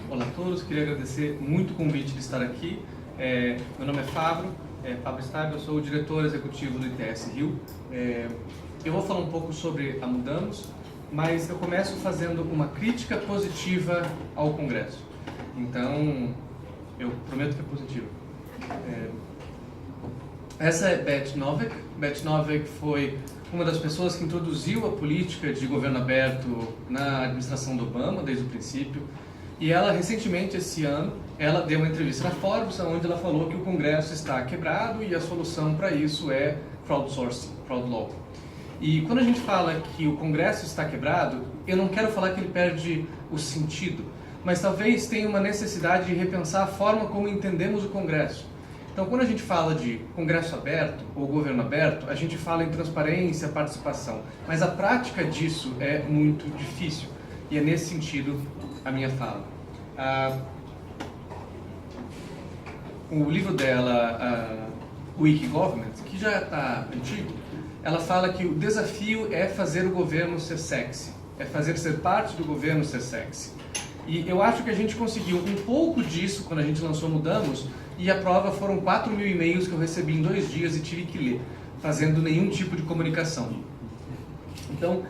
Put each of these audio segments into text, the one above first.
Olá a todos, queria agradecer muito o convite de estar aqui. Meu nome é Fabro Stab, eu sou o diretor executivo do ITS Rio. Eu vou falar um pouco sobre a Mudamos, mas eu começo fazendo uma crítica positiva ao Congresso. Então, eu prometo que é positiva. Essa é Beth Noveck. Beth Noveck foi uma das pessoas que introduziu a política de governo aberto na administração do Obama, desde o princípio. E ela, recentemente, esse ano, ela deu uma entrevista na Forbes, onde ela falou que o Congresso está quebrado e a solução para isso é crowdsourcing, crowd law. E quando a gente fala que o Congresso está quebrado, eu não quero falar que ele perde o sentido, mas talvez tenha uma necessidade de repensar a forma como entendemos o Congresso. Então, quando a gente fala de Congresso aberto ou governo aberto, a gente fala em transparência, participação, mas a prática disso é muito difícil, e é nesse sentido a minha fala. O livro dela, Wiki Government, que já está antigo, ela fala que o desafio é fazer o governo ser sexy, é fazer ser parte do governo ser sexy. E eu acho que a gente conseguiu um pouco disso quando a gente lançou Mudamos, e a prova foram 4.000 e-mails que eu recebi em 2 dias e tive que ler, fazendo nenhum tipo de comunicação. Então,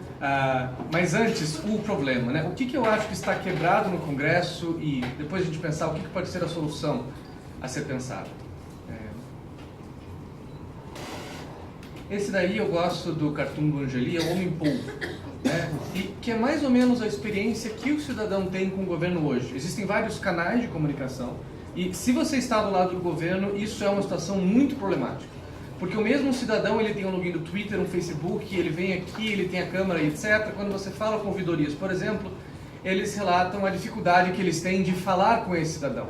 mas antes, o problema, né? O que eu acho que está quebrado no Congresso e depois a gente pensar o que pode ser a solução a ser pensada. Esse daí eu gosto do cartoon do Angeli, é o Homem-Polvo, né? E que é mais ou menos a experiência que o cidadão tem com o governo hoje. Existem vários canais de comunicação e se você está do lado do governo, isso é uma situação muito problemática. Porque o mesmo cidadão, ele tem um login do Twitter, um Facebook, ele vem aqui, ele tem a câmera, etc. Quando você fala com ouvidorias, por exemplo, eles relatam a dificuldade que eles têm de falar com esse cidadão.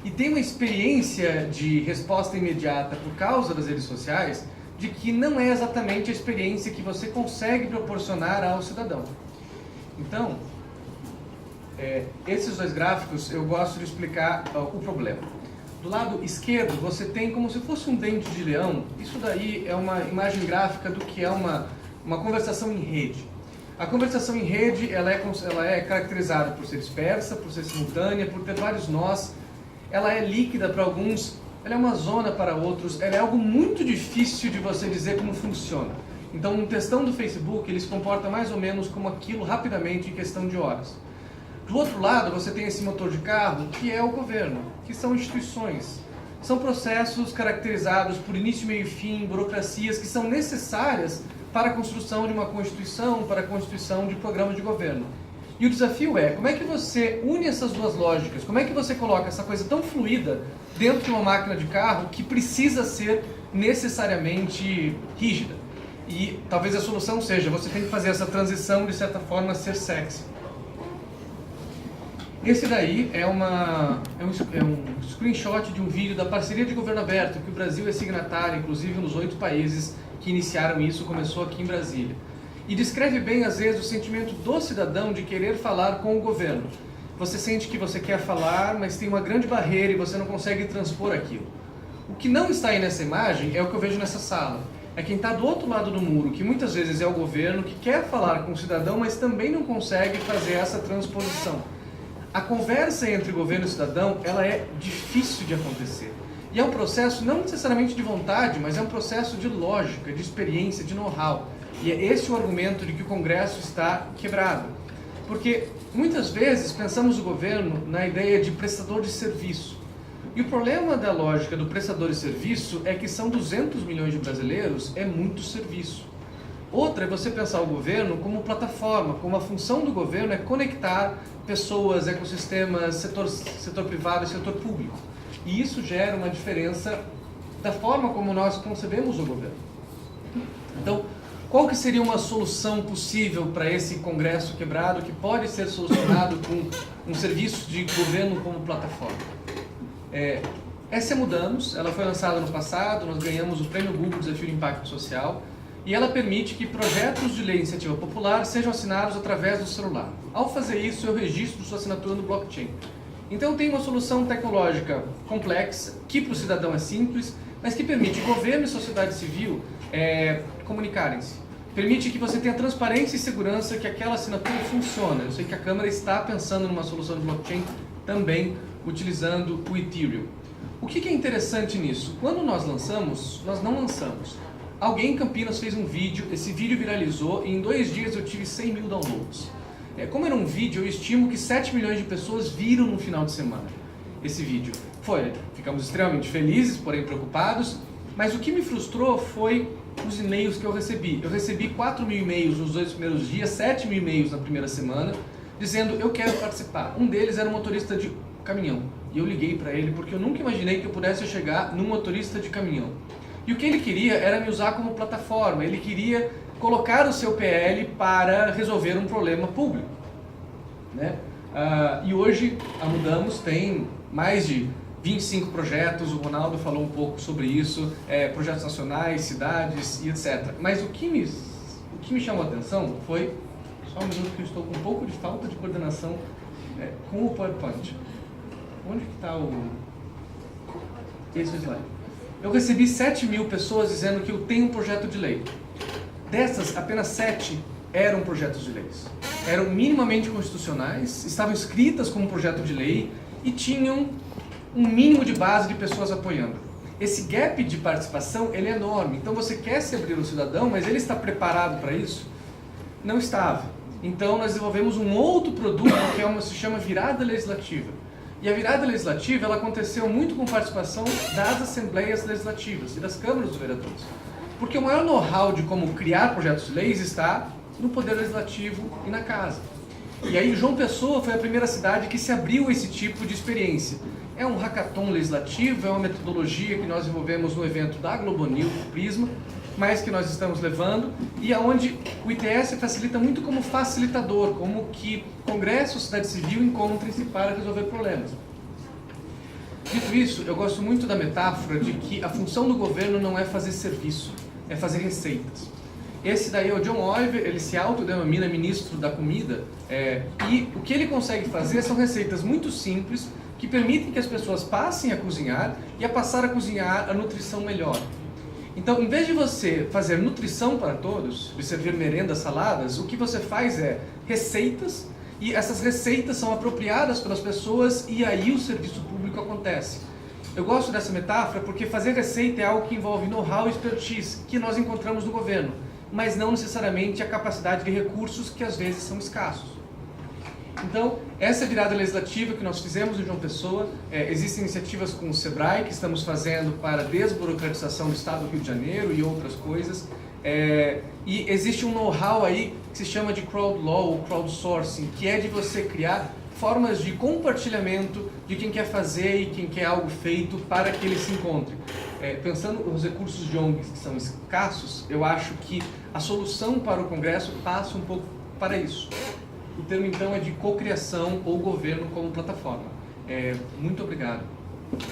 E tem uma experiência de resposta imediata por causa das redes sociais, de que não é exatamente a experiência que você consegue proporcionar ao cidadão. Então, esses 2 gráficos eu gosto de explicar o problema. Do lado esquerdo, você tem como se fosse um dente de leão. Isso daí é uma imagem gráfica do que é uma conversação em rede. A conversação em rede ela é caracterizada por ser dispersa, por ser simultânea, por ter vários nós. Ela é líquida para alguns, ela é uma zona para outros, ela é algo muito difícil de você dizer como funciona. Então, um textão do Facebook, ele se comporta mais ou menos como aquilo rapidamente em questão de horas. Do outro lado, você tem esse motor de carro, que é o governo, que são instituições. São processos caracterizados por início, meio e fim, burocracias que são necessárias para a construção de uma Constituição, para a constituição de programas de governo. E o desafio é, como é que você une essas 2 lógicas? Como é que você coloca essa coisa tão fluida dentro de uma máquina de carro que precisa ser necessariamente rígida? E talvez a solução seja, você tem que fazer essa transição, de certa forma, ser sexy. Esse daí é um screenshot de um vídeo da parceria de governo aberto, que o Brasil é signatário, inclusive nos 8 países que iniciaram isso, começou aqui em Brasília. E descreve bem, às vezes, o sentimento do cidadão de querer falar com o governo. Você sente que você quer falar, mas tem uma grande barreira e você não consegue transpor aquilo. O que não está aí nessa imagem é o que eu vejo nessa sala. É quem está do outro lado do muro, que muitas vezes é o governo, que quer falar com o cidadão, mas também não consegue fazer essa transposição. A conversa entre governo e cidadão, ela é difícil de acontecer. E é um processo não necessariamente de vontade, mas é um processo de lógica, de experiência, de know-how. E é esse o argumento de que o Congresso está quebrado. Porque muitas vezes pensamos o governo na ideia de prestador de serviço. E o problema da lógica do prestador de serviço é que são 200 milhões de brasileiros, é muito serviço. Outra é você pensar o governo como plataforma, como a função do governo é conectar pessoas, ecossistemas, setor privado e setor público. E isso gera uma diferença da forma como nós concebemos o governo. Então, qual que seria uma solução possível para esse Congresso quebrado que pode ser solucionado com um serviço de governo como plataforma? Essa é Mudamos, ela foi lançada no passado, nós ganhamos o Prêmio Google Desafio de Impacto Social, e ela permite que projetos de lei de iniciativa popular sejam assinados através do celular. Ao fazer isso, eu registro sua assinatura no blockchain. Então tem uma solução tecnológica complexa, que para o cidadão é simples, mas que permite governo e sociedade civil comunicarem-se. permite que você tenha transparência e segurança que aquela assinatura funciona. Eu sei que a Câmara está pensando numa solução de blockchain também utilizando o Ethereum. O que é interessante nisso? Quando nós lançamos, nós não lançamos. Alguém em Campinas fez um vídeo, esse vídeo viralizou e em 2 dias eu tive 100 mil downloads. Como era um vídeo, eu estimo que 7 milhões de pessoas viram no final de semana esse vídeo. Ficamos extremamente felizes, porém preocupados, mas o que me frustrou foi os e-mails que eu recebi. Eu recebi 4 mil e-mails nos 2 primeiros dias, 7 mil e-mails na primeira semana, dizendo eu quero participar. Um deles era um motorista de caminhão e eu liguei para ele porque eu nunca imaginei que eu pudesse chegar num motorista de caminhão. E o que ele queria era me usar como plataforma, ele queria colocar o seu PL para resolver um problema público. Né? E hoje a Mudamos tem mais de 25 projetos, o Ronaldo falou um pouco sobre isso, projetos nacionais, cidades e etc. Mas o que me chamou a atenção foi, só um minuto que eu estou com um pouco de falta de coordenação com o PowerPoint. Onde que está esse slide? Eu recebi 7 mil pessoas dizendo que eu tenho um projeto de lei. Dessas, apenas 7 eram projetos de leis. Eram minimamente constitucionais, estavam escritas como projeto de lei e tinham um mínimo de base de pessoas apoiando. Esse gap de participação ele é enorme. Então você quer se abrir um cidadão, mas ele está preparado para isso? Não estava. Então nós desenvolvemos um outro produto que se chama virada legislativa. E a virada legislativa ela aconteceu muito com participação das assembleias legislativas e das câmaras dos vereadores. Porque o maior know-how de como criar projetos de leis está no Poder Legislativo e na Casa. E aí João Pessoa foi a primeira cidade que se abriu a esse tipo de experiência. É um hackathon legislativo, é uma metodologia que nós desenvolvemos no evento da Globonews, Prisma, mas que nós estamos levando, e aonde o ITS facilita muito como facilitador, como que Congresso e sociedade civil encontrem-se para resolver problemas. Dito isso, eu gosto muito da metáfora de que a função do governo não é fazer serviço, é fazer receitas. Esse daí é o John Oliver, ele se autodenomina ministro da comida, e o que ele consegue fazer são receitas muito simples, que permitem que as pessoas passem a cozinhar e a passar a cozinhar a nutrição melhor. Então, em vez de você fazer nutrição para todos, de servir merendas, saladas, o que você faz é receitas, e essas receitas são apropriadas pelas pessoas e aí o serviço público acontece. Eu gosto dessa metáfora porque fazer receita é algo que envolve know-how e expertise que nós encontramos no governo, mas não necessariamente a capacidade de recursos que às vezes são escassos. Então, essa virada legislativa que nós fizemos em João Pessoa, existem iniciativas com o SEBRAE que estamos fazendo para a desburocratização do Estado do Rio de Janeiro e outras coisas, e existe um know-how aí que se chama de crowd law ou crowdsourcing, que é de você criar formas de compartilhamento de quem quer fazer e quem quer algo feito para que eles se encontrem. Pensando nos recursos de ONGs que são escassos, eu acho que a solução para o Congresso passa um pouco para isso. O termo, então, é de cocriação ou governo como plataforma. Muito obrigado.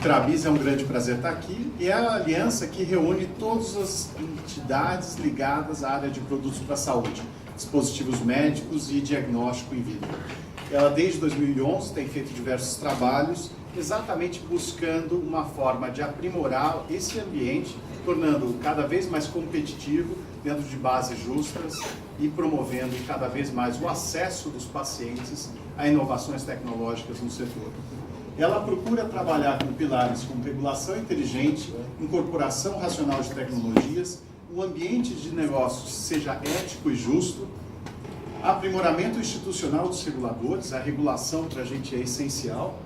Trabis, é um grande prazer estar aqui. E é a aliança que reúne todas as entidades ligadas à área de produtos para a saúde, dispositivos médicos e diagnóstico in vitro. Ela, desde 2011, tem feito diversos trabalhos, exatamente buscando uma forma de aprimorar esse ambiente, tornando-o cada vez mais competitivo, dentro de bases justas e promovendo cada vez mais o acesso dos pacientes a inovações tecnológicas no setor. Ela procura trabalhar com pilares como regulação inteligente, incorporação racional de tecnologias, um ambiente de negócios seja ético e justo, aprimoramento institucional dos reguladores, a regulação para a gente é essencial,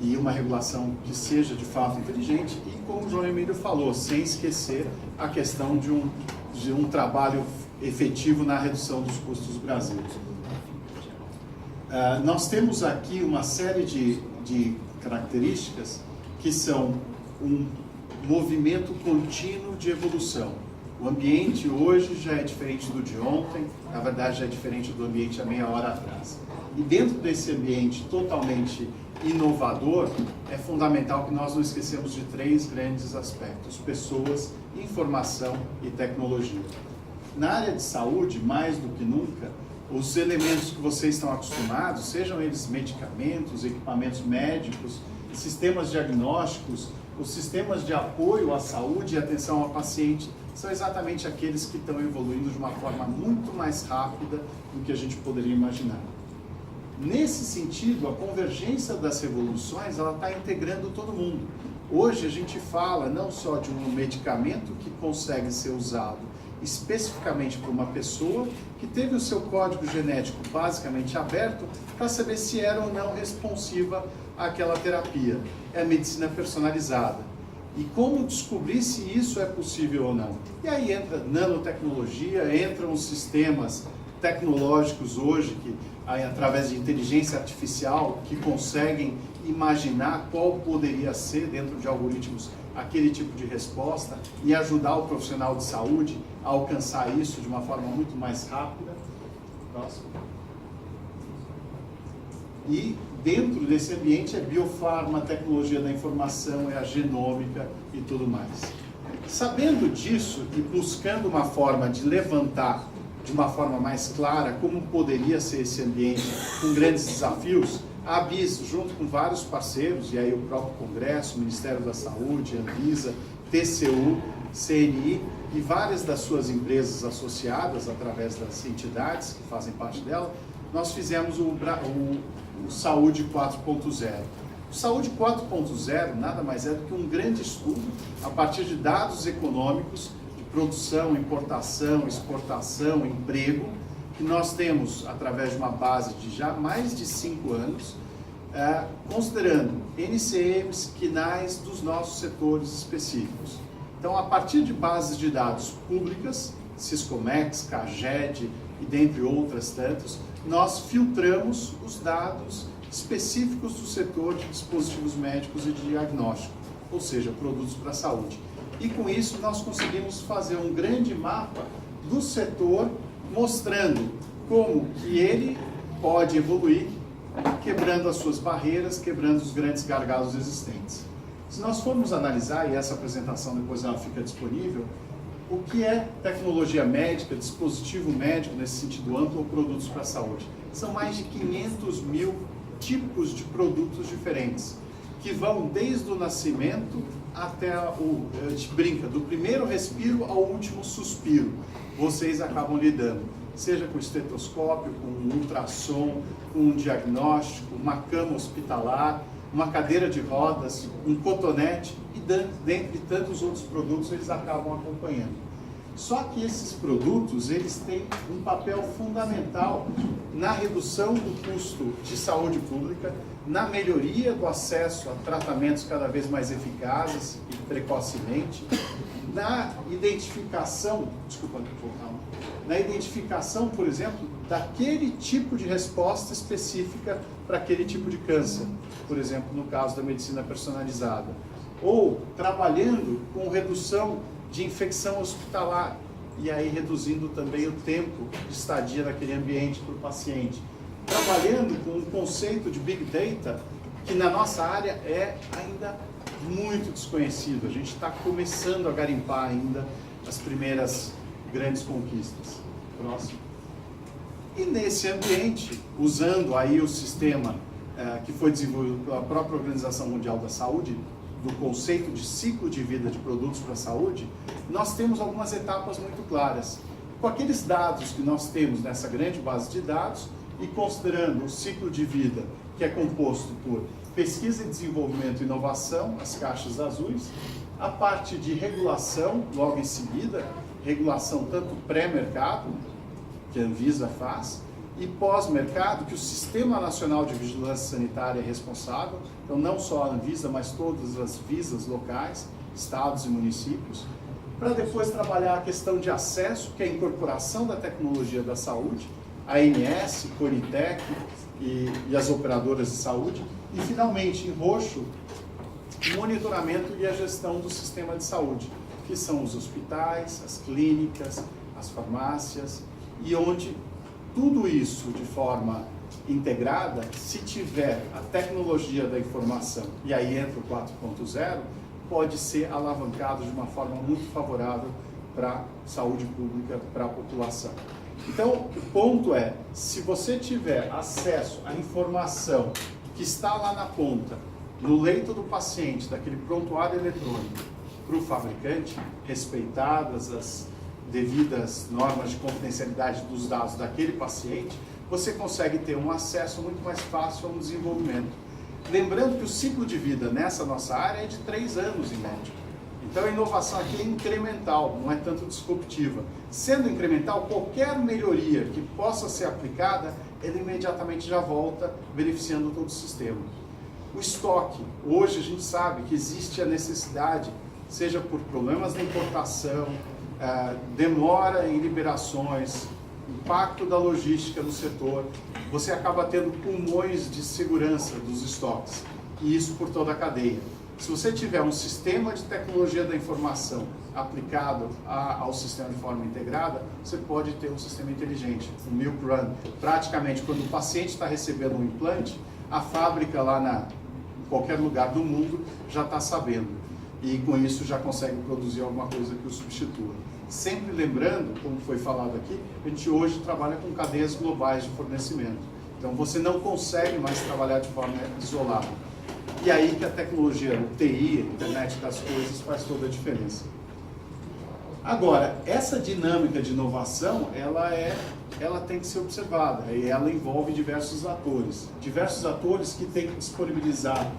e uma regulação que seja de fato inteligente, e como o João Emílio falou, sem esquecer a questão de um trabalho efetivo na redução dos custos do Brasil. Nós temos aqui uma série de características que são um movimento contínuo de evolução. O ambiente hoje já é diferente do de ontem, na verdade já é diferente do ambiente há meia hora atrás. E dentro desse ambiente totalmente inovador, é fundamental que nós não esquecemos de 3 grandes aspectos: pessoas, informação e tecnologia. Na área de saúde, mais do que nunca, os elementos que vocês estão acostumados, sejam eles medicamentos, equipamentos médicos, sistemas diagnósticos, os sistemas de apoio à saúde e atenção ao paciente, são exatamente aqueles que estão evoluindo de uma forma muito mais rápida do que a gente poderia imaginar. Nesse sentido, a convergência das revoluções, ela está integrando todo mundo. Hoje a gente fala não só de um medicamento que consegue ser usado especificamente para uma pessoa que teve o seu código genético basicamente aberto para saber se era ou não responsiva àquela terapia. É a medicina personalizada. E como descobrir se isso é possível ou não? E aí entra nanotecnologia, entram os sistemas tecnológicos hoje, que através de inteligência artificial, que conseguem imaginar qual poderia ser, dentro de algoritmos, aquele tipo de resposta e ajudar o profissional de saúde a alcançar isso de uma forma muito mais rápida. Próximo. E dentro desse ambiente é biofarma, tecnologia da informação, é a genômica e tudo mais. Sabendo disso e buscando uma forma de levantar de uma forma mais clara como poderia ser esse ambiente com grandes desafios, a ABIS, junto com vários parceiros, e aí o próprio Congresso, o Ministério da Saúde, Anvisa, TCU, CNI e várias das suas empresas associadas através das entidades que fazem parte dela, nós fizemos o Saúde 4.0. O Saúde 4.0 nada mais é do que um grande estudo a partir de dados econômicos de produção, importação, exportação, emprego, que nós temos através de uma base de já mais de 5 anos, considerando NCMs, KNAIs dos nossos setores específicos. Então, a partir de bases de dados públicas, Siscomex, CAGED e dentre outras tantas, nós filtramos os dados específicos do setor de dispositivos médicos e de diagnóstico, ou seja, produtos para a saúde. E com isso nós conseguimos fazer um grande mapa do setor, mostrando como que ele pode evoluir, quebrando as suas barreiras, quebrando os grandes gargalos existentes. Se nós formos analisar, e essa apresentação depois ela fica disponível, o que é tecnologia médica, dispositivo médico nesse sentido amplo ou produtos para a saúde? São mais de 500 mil tipos de produtos diferentes, que vão desde o nascimento até a gente brinca, do primeiro respiro ao último suspiro, vocês acabam lidando, seja com estetoscópio, com um ultrassom, com um diagnóstico, uma cama hospitalar, uma cadeira de rodas, um cotonete e dentre tantos outros produtos eles acabam acompanhando. Só que esses produtos, eles têm um papel fundamental na redução do custo de saúde pública, na melhoria do acesso a tratamentos cada vez mais eficazes e precocemente, na identificação, por exemplo, daquele tipo de resposta específica para aquele tipo de câncer, por exemplo, no caso da medicina personalizada, ou trabalhando com redução de infecção hospitalar, e aí reduzindo também o tempo de estadia naquele ambiente para o paciente. Trabalhando com um conceito de Big Data, que na nossa área é ainda muito desconhecido. A gente está começando a garimpar ainda as primeiras grandes conquistas. Próximo. E nesse ambiente, usando aí o sistema que foi desenvolvido pela própria Organização Mundial da Saúde, do conceito de ciclo de vida de produtos para a saúde, nós temos algumas etapas muito claras. Com aqueles dados que nós temos nessa grande base de dados e considerando o ciclo de vida, que é composto por pesquisa e desenvolvimento e inovação, as caixas azuis, a parte de regulação, logo em seguida, regulação tanto pré-mercado, que a Anvisa faz, e pós-mercado, que o Sistema Nacional de Vigilância Sanitária é responsável, então não só a Anvisa, mas todas as visas locais, estados e municípios, para depois trabalhar a questão de acesso, que é a incorporação da tecnologia da saúde, a ANS, Conitec e as operadoras de saúde, e finalmente, em roxo, o monitoramento e a gestão do sistema de saúde, que são os hospitais, as clínicas, as farmácias, e onde tudo isso de forma integrada, se tiver a tecnologia da informação, e aí entra o 4.0, pode ser alavancado de uma forma muito favorável para a saúde pública, para a população. Então, o ponto é, se você tiver acesso à informação que está lá na ponta, no leito do paciente, daquele prontuário eletrônico, para o fabricante, respeitadas as devidas normas de confidencialidade dos dados daquele paciente, você consegue ter um acesso muito mais fácil a um desenvolvimento. Lembrando que o ciclo de vida nessa nossa área é de 3 anos em média. Então a inovação aqui é incremental, não é tanto disruptiva. Sendo incremental, qualquer melhoria que possa ser aplicada, ela imediatamente já volta beneficiando todo o sistema. O estoque, hoje a gente sabe que existe a necessidade, seja por problemas na importação, demora em liberações, impacto da logística no setor, você acaba tendo pulmões de segurança dos estoques, e isso por toda a cadeia. Se você tiver um sistema de tecnologia da informação aplicado ao sistema de forma integrada, você pode ter um sistema inteligente, um milk run. Praticamente, quando o paciente está recebendo um implante, a fábrica lá em qualquer lugar do mundo já está sabendo. E com isso já consegue produzir alguma coisa que o substitua. Sempre lembrando, como foi falado aqui, a gente hoje trabalha com cadeias globais de fornecimento. Então você não consegue mais trabalhar de forma isolada. E aí que a tecnologia, o TI, a internet das coisas, faz toda a diferença. Agora, essa dinâmica de inovação, ela tem que ser observada, e ela envolve diversos atores. Diversos atores que têm que disponibilizar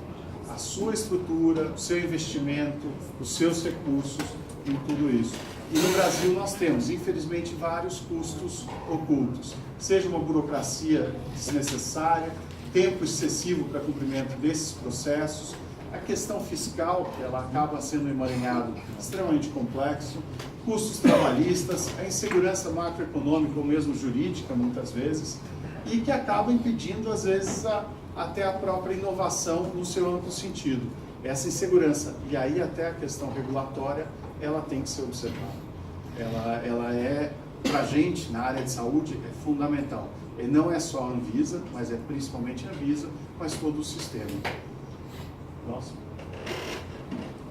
a sua estrutura, o seu investimento, os seus recursos em tudo isso. E no Brasil nós temos, infelizmente, vários custos ocultos. Seja uma burocracia desnecessária, tempo excessivo para cumprimento desses processos, a questão fiscal, que ela acaba sendo um emaranhado extremamente complexo, custos trabalhistas, a insegurança macroeconômica ou mesmo jurídica, muitas vezes, e que acaba impedindo, às vezes, até a própria inovação no seu amplo sentido. Essa insegurança, e aí até a questão regulatória, ela tem que ser observada. Ela é, para a gente, na área de saúde, é fundamental. E não é só a Anvisa, mas é principalmente a Anvisa, mas todo o sistema. Próximo.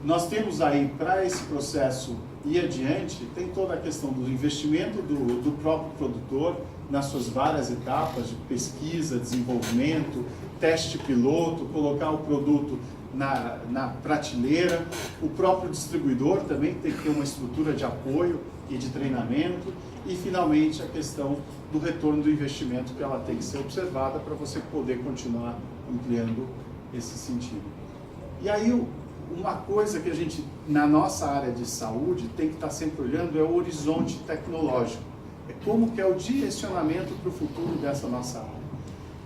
Nós temos aí, para esse processo ir adiante, tem toda a questão do investimento do próprio produtor nas suas várias etapas de pesquisa, desenvolvimento, teste piloto, colocar o produto na prateleira. O próprio distribuidor também tem que ter uma estrutura de apoio e de treinamento. E, finalmente, a questão do retorno do investimento, que ela tem que ser observada para você poder continuar ampliando esse sentido. E aí, uma coisa que a gente, na nossa área de saúde, tem que estar sempre olhando é o horizonte tecnológico. É como que é o direcionamento para o futuro dessa nossa área.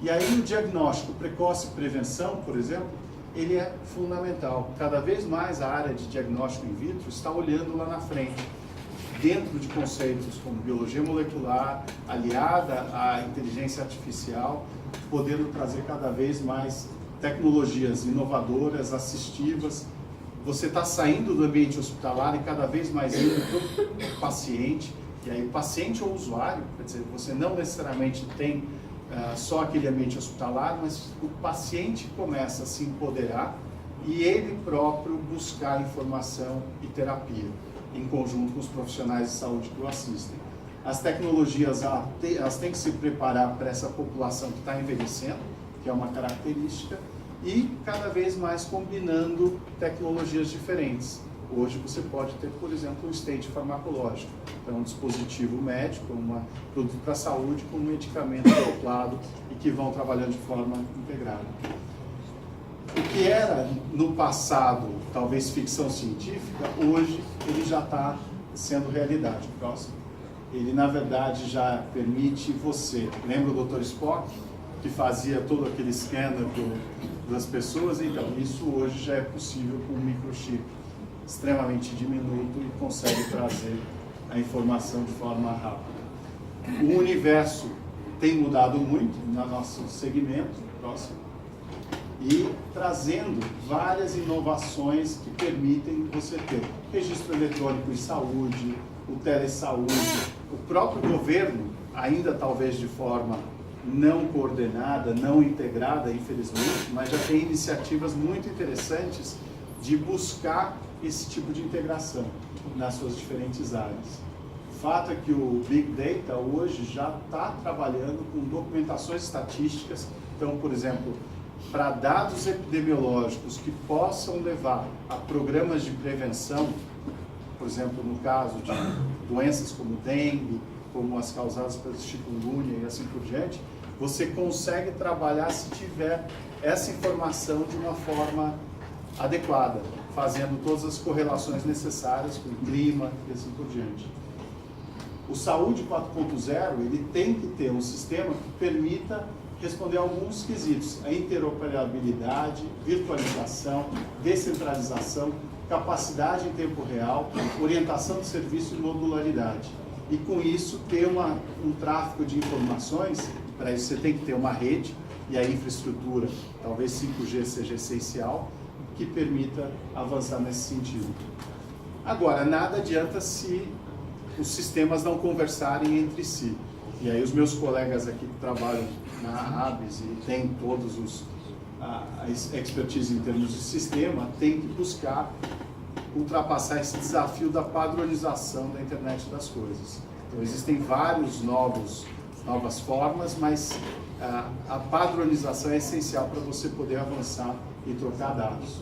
E aí o diagnóstico precoce e prevenção, por exemplo, ele é fundamental. Cada vez mais a área de diagnóstico in vitro está olhando lá na frente, dentro de conceitos como biologia molecular, aliada à inteligência artificial, podendo trazer cada vez mais tecnologias inovadoras, assistivas. Você está saindo do ambiente hospitalar e cada vez mais indo para o paciente, e aí paciente ou usuário, quer dizer, você não necessariamente tem só aquele ambiente hospitalar, mas o paciente começa a se empoderar e ele próprio buscar informação e terapia, em conjunto com os profissionais de saúde que o assistem. As tecnologias, elas têm que se preparar para essa população que está envelhecendo, que é uma característica, e cada vez mais combinando tecnologias diferentes. Hoje você pode ter, por exemplo, um stent farmacológico, então um dispositivo médico, um produto para a saúde com um medicamento acoplado e que vão trabalhando de forma integrada. O que era no passado talvez ficção científica, hoje ele já está sendo realidade. Próximo. Ele na verdade já permite você, lembra o Dr. Spock, que fazia todo aquele scanner das pessoas? Então isso hoje já é possível com um microchip extremamente diminuto e consegue trazer a informação de forma rápida. O universo tem mudado muito no nosso segmento, próximo, e trazendo várias inovações que permitem você ter registro eletrônico em saúde, o telesaúde, o próprio governo, ainda talvez de forma não coordenada, não integrada, infelizmente, mas já tem iniciativas muito interessantes de buscar esse tipo de integração nas suas diferentes áreas. O fato é que o Big Data hoje já está trabalhando com documentações estatísticas. Então, por exemplo, para dados epidemiológicos que possam levar a programas de prevenção, por exemplo, no caso de doenças como dengue, como as causadas pela chikungunya e assim por diante, você consegue trabalhar se tiver essa informação de uma forma adequada, fazendo todas as correlações necessárias com o clima e assim por diante. O Saúde 4.0, ele tem que ter um sistema que permita responder a alguns quesitos: a interoperabilidade, virtualização, descentralização, capacidade em tempo real, orientação de serviço e modularidade. E com isso ter um tráfego de informações. Para isso você tem que ter uma rede, e a infraestrutura, talvez 5G seja essencial, que permita avançar nesse sentido. Agora, nada adianta se os sistemas não conversarem entre si. E aí os meus colegas aqui que trabalham na ABS e têm todos a expertise em termos de sistema, têm que buscar ultrapassar esse desafio da padronização da internet das coisas. Então existem várias novas formas, mas a padronização é essencial para você poder avançar e trocar dados.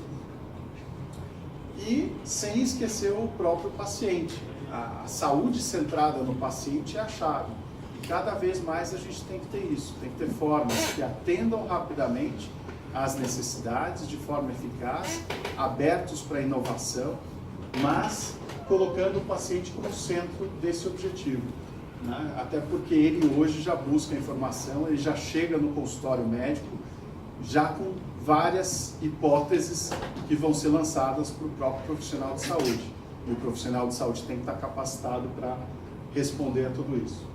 E sem esquecer o próprio paciente. A saúde centrada no paciente é a chave. E cada vez mais a gente tem que ter isso, tem que ter formas que atendam rapidamente às necessidades de forma eficaz, abertos para a inovação, mas colocando o paciente como centro desse objetivo, né? Até porque ele hoje já busca informação, ele já chega no consultório médico já com várias hipóteses que vão ser lançadas para o próprio profissional de saúde. E o profissional de saúde tem que estar capacitado para responder a tudo isso.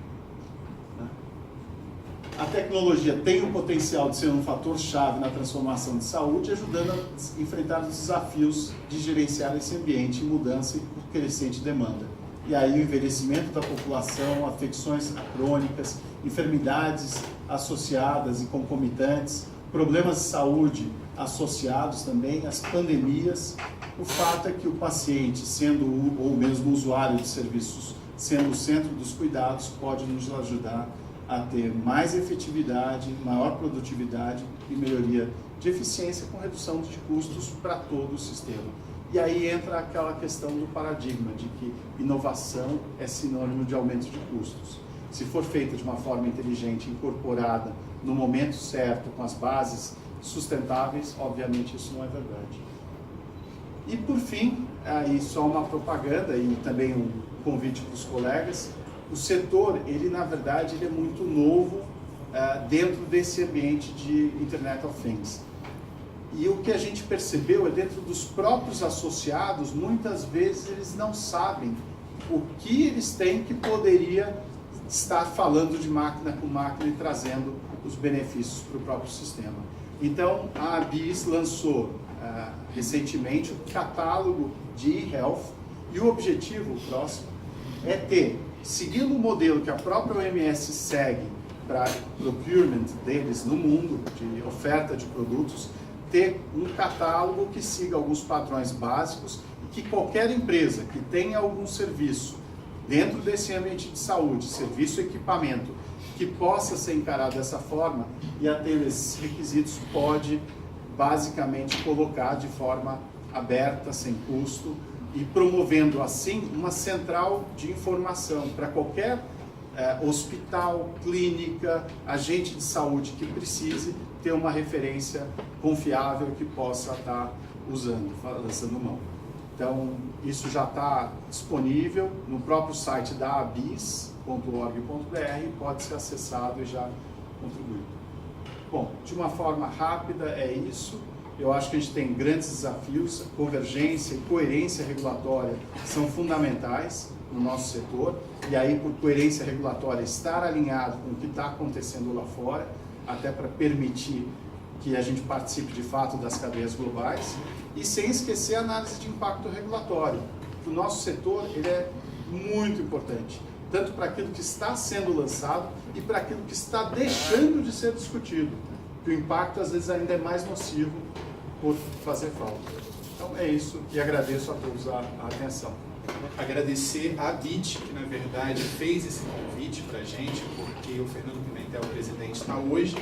A tecnologia tem o potencial de ser um fator-chave na transformação de saúde, ajudando a enfrentar os desafios de gerenciar esse ambiente em mudança e por crescente demanda. E aí o envelhecimento da população, afecções crônicas, enfermidades associadas e concomitantes, problemas de saúde associados também, as pandemias. O fato é que o paciente, sendo ou mesmo o usuário de serviços, sendo o centro dos cuidados, pode nos ajudar a ter mais efetividade, maior produtividade e melhoria de eficiência com redução de custos para todo o sistema. E aí entra aquela questão do paradigma de que inovação é sinônimo de aumento de custos. Se for feita de uma forma inteligente, incorporada no momento certo, com as bases sustentáveis, obviamente isso não é verdade. E por fim, aí só uma propaganda e também um convite para os colegas. O setor, ele na verdade ele é muito novo dentro desse ambiente de Internet of Things. E o que a gente percebeu é dentro dos próprios associados, muitas vezes eles não sabem o que eles têm que poderia estar falando de máquina com máquina e trazendo os benefícios para o próprio sistema. Então a ABIS lançou recentemente o catálogo de e-health e o objetivo próximo é ter, seguindo o modelo que a própria OMS segue para procurement deles no mundo, de oferta de produtos, ter um catálogo que siga alguns padrões básicos e que qualquer empresa que tenha algum serviço dentro desse ambiente de saúde, serviço e equipamento, que possa ser encarado dessa forma e atender esses requisitos, pode basicamente colocar de forma aberta, sem custo, e promovendo assim uma central de informação para qualquer hospital, clínica, agente de saúde que precise ter uma referência confiável que possa estar lançando mão. Então, isso já está disponível no próprio site da abis.org.br, pode ser acessado e já contribuir. Bom, de uma forma rápida é isso. Eu acho que a gente tem grandes desafios, convergência e coerência regulatória são fundamentais no nosso setor, e aí por coerência regulatória estar alinhado com o que está acontecendo lá fora, até para permitir que a gente participe de fato das cadeias globais, e sem esquecer a análise de impacto regulatório. O nosso setor ele é muito importante, tanto para aquilo que está sendo lançado e para aquilo que está deixando de ser discutido, que o impacto às vezes ainda é mais nocivo por fazer falta. Então é isso, e agradeço a todos a atenção. agradecer a BIT, que na verdade fez esse convite para a gente, porque o Fernando Pimentel, o presidente, está hoje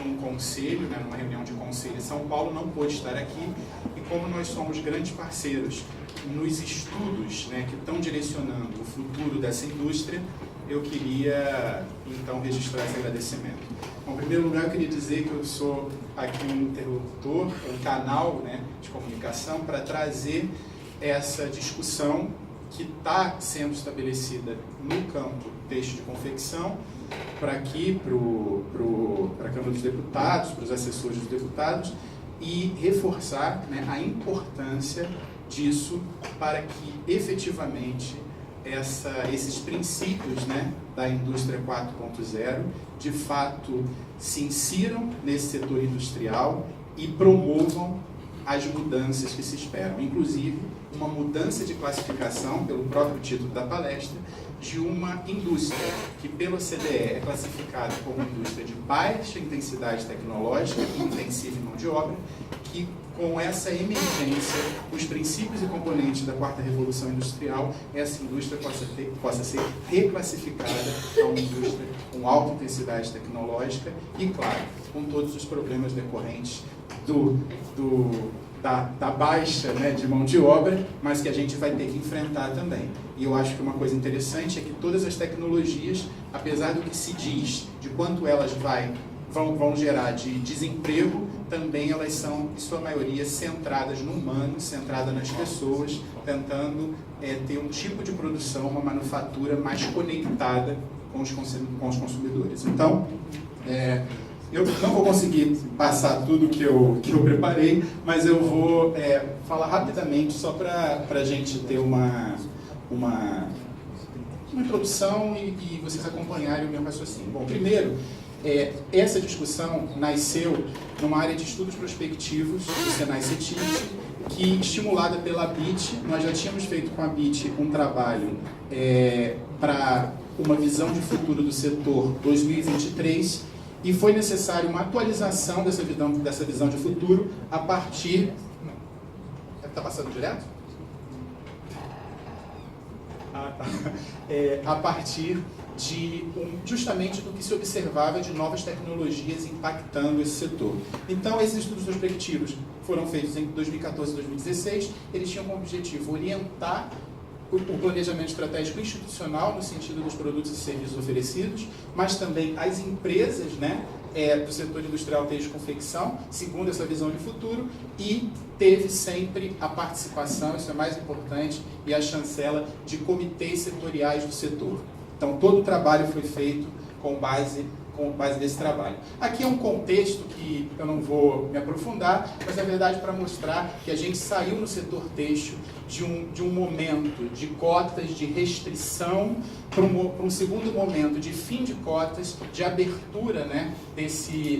num conselho, né, numa reunião de conselho em São Paulo, não pôde estar aqui, e como nós somos grandes parceiros nos estudos, né, que estão direcionando o futuro dessa indústria, eu queria então registrar esse agradecimento. Bom, em primeiro lugar, eu queria dizer que eu sou aqui um interlocutor, um canal, né, de comunicação para trazer essa discussão que está sendo estabelecida no campo têxtil de confecção para aqui, para a Câmara dos Deputados, para os assessores dos deputados, e reforçar, né, a importância disso para que efetivamente esses princípios, né, da indústria 4.0 de fato se insiram nesse setor industrial e promovam as mudanças que se esperam, inclusive uma mudança de classificação, pelo próprio título da palestra, de uma indústria que pelo CDE é classificada como indústria de baixa intensidade tecnológica e intensiva em mão de obra, que com essa emergência, os princípios e componentes da quarta revolução industrial, essa indústria possa ser reclassificada a uma indústria com alta intensidade tecnológica e, claro, com todos os problemas decorrentes da baixa, né, de mão de obra, mas que a gente vai ter que enfrentar também. E eu acho que uma coisa interessante é que todas as tecnologias, apesar do que se diz de quanto elas vão gerar de desemprego, também elas são, em sua maioria, centradas no humano, centradas nas pessoas, tentando ter um tipo de produção, uma manufatura mais conectada com os consumidores. Então, eu não vou conseguir passar tudo que eu preparei, mas eu vou falar rapidamente, só para a gente ter uma introdução e vocês acompanharem o meu raciocínio. Bom, primeiro, essa discussão nasceu numa área de estudos prospectivos do Senai CETIC, que, estimulada pela BIT, nós já tínhamos feito com a BIT um trabalho para uma visão de futuro do setor 2023, e foi necessária uma atualização dessa visão de futuro a partir... Está passando direto? A partir justamente do que se observava de novas tecnologias impactando esse setor. Então, esses estudos prospectivos foram feitos em 2014 e 2016, eles tinham como objetivo orientar o planejamento estratégico institucional no sentido dos produtos e serviços oferecidos, mas também as empresas, né, do setor industrial têxtil de confecção, segundo essa visão de futuro, e teve sempre a participação, isso é mais importante, e a chancela de comitês setoriais do setor. Então, todo o trabalho foi feito com base nesse trabalho. Aqui é um contexto que eu não vou me aprofundar, mas é verdade para mostrar que a gente saiu no setor têxtil de um momento de cotas, de restrição, para um segundo momento de fim de cotas, de abertura, né,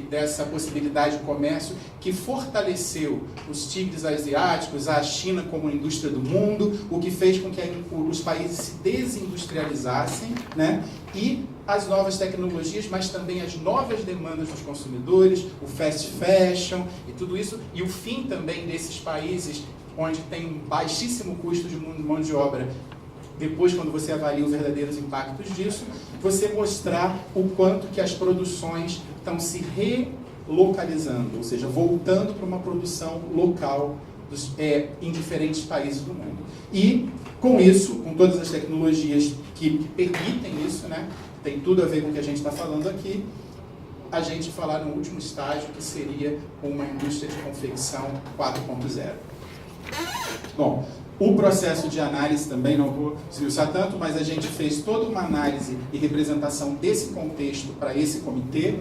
dessa possibilidade de comércio, que fortaleceu os tigres asiáticos, a China como indústria do mundo, o que fez com que os países se desindustrializassem, né, e as novas tecnologias, mas também as novas demandas dos consumidores, o fast fashion e tudo isso, e o fim também desses países onde tem um baixíssimo custo de mão de obra. Depois, quando você avalia os verdadeiros impactos disso, você mostrar o quanto que as produções estão se relocalizando, ou seja, voltando para uma produção local em diferentes países do mundo. E, com isso, com todas as tecnologias que permitem isso, né, tem tudo a ver com o que a gente está falando aqui, a gente falar no último estágio, que seria uma indústria de confecção 4.0. Bom, o processo de análise também não vou esmiuçar tanto, mas a gente fez toda uma análise e representação desse contexto para esse comitê.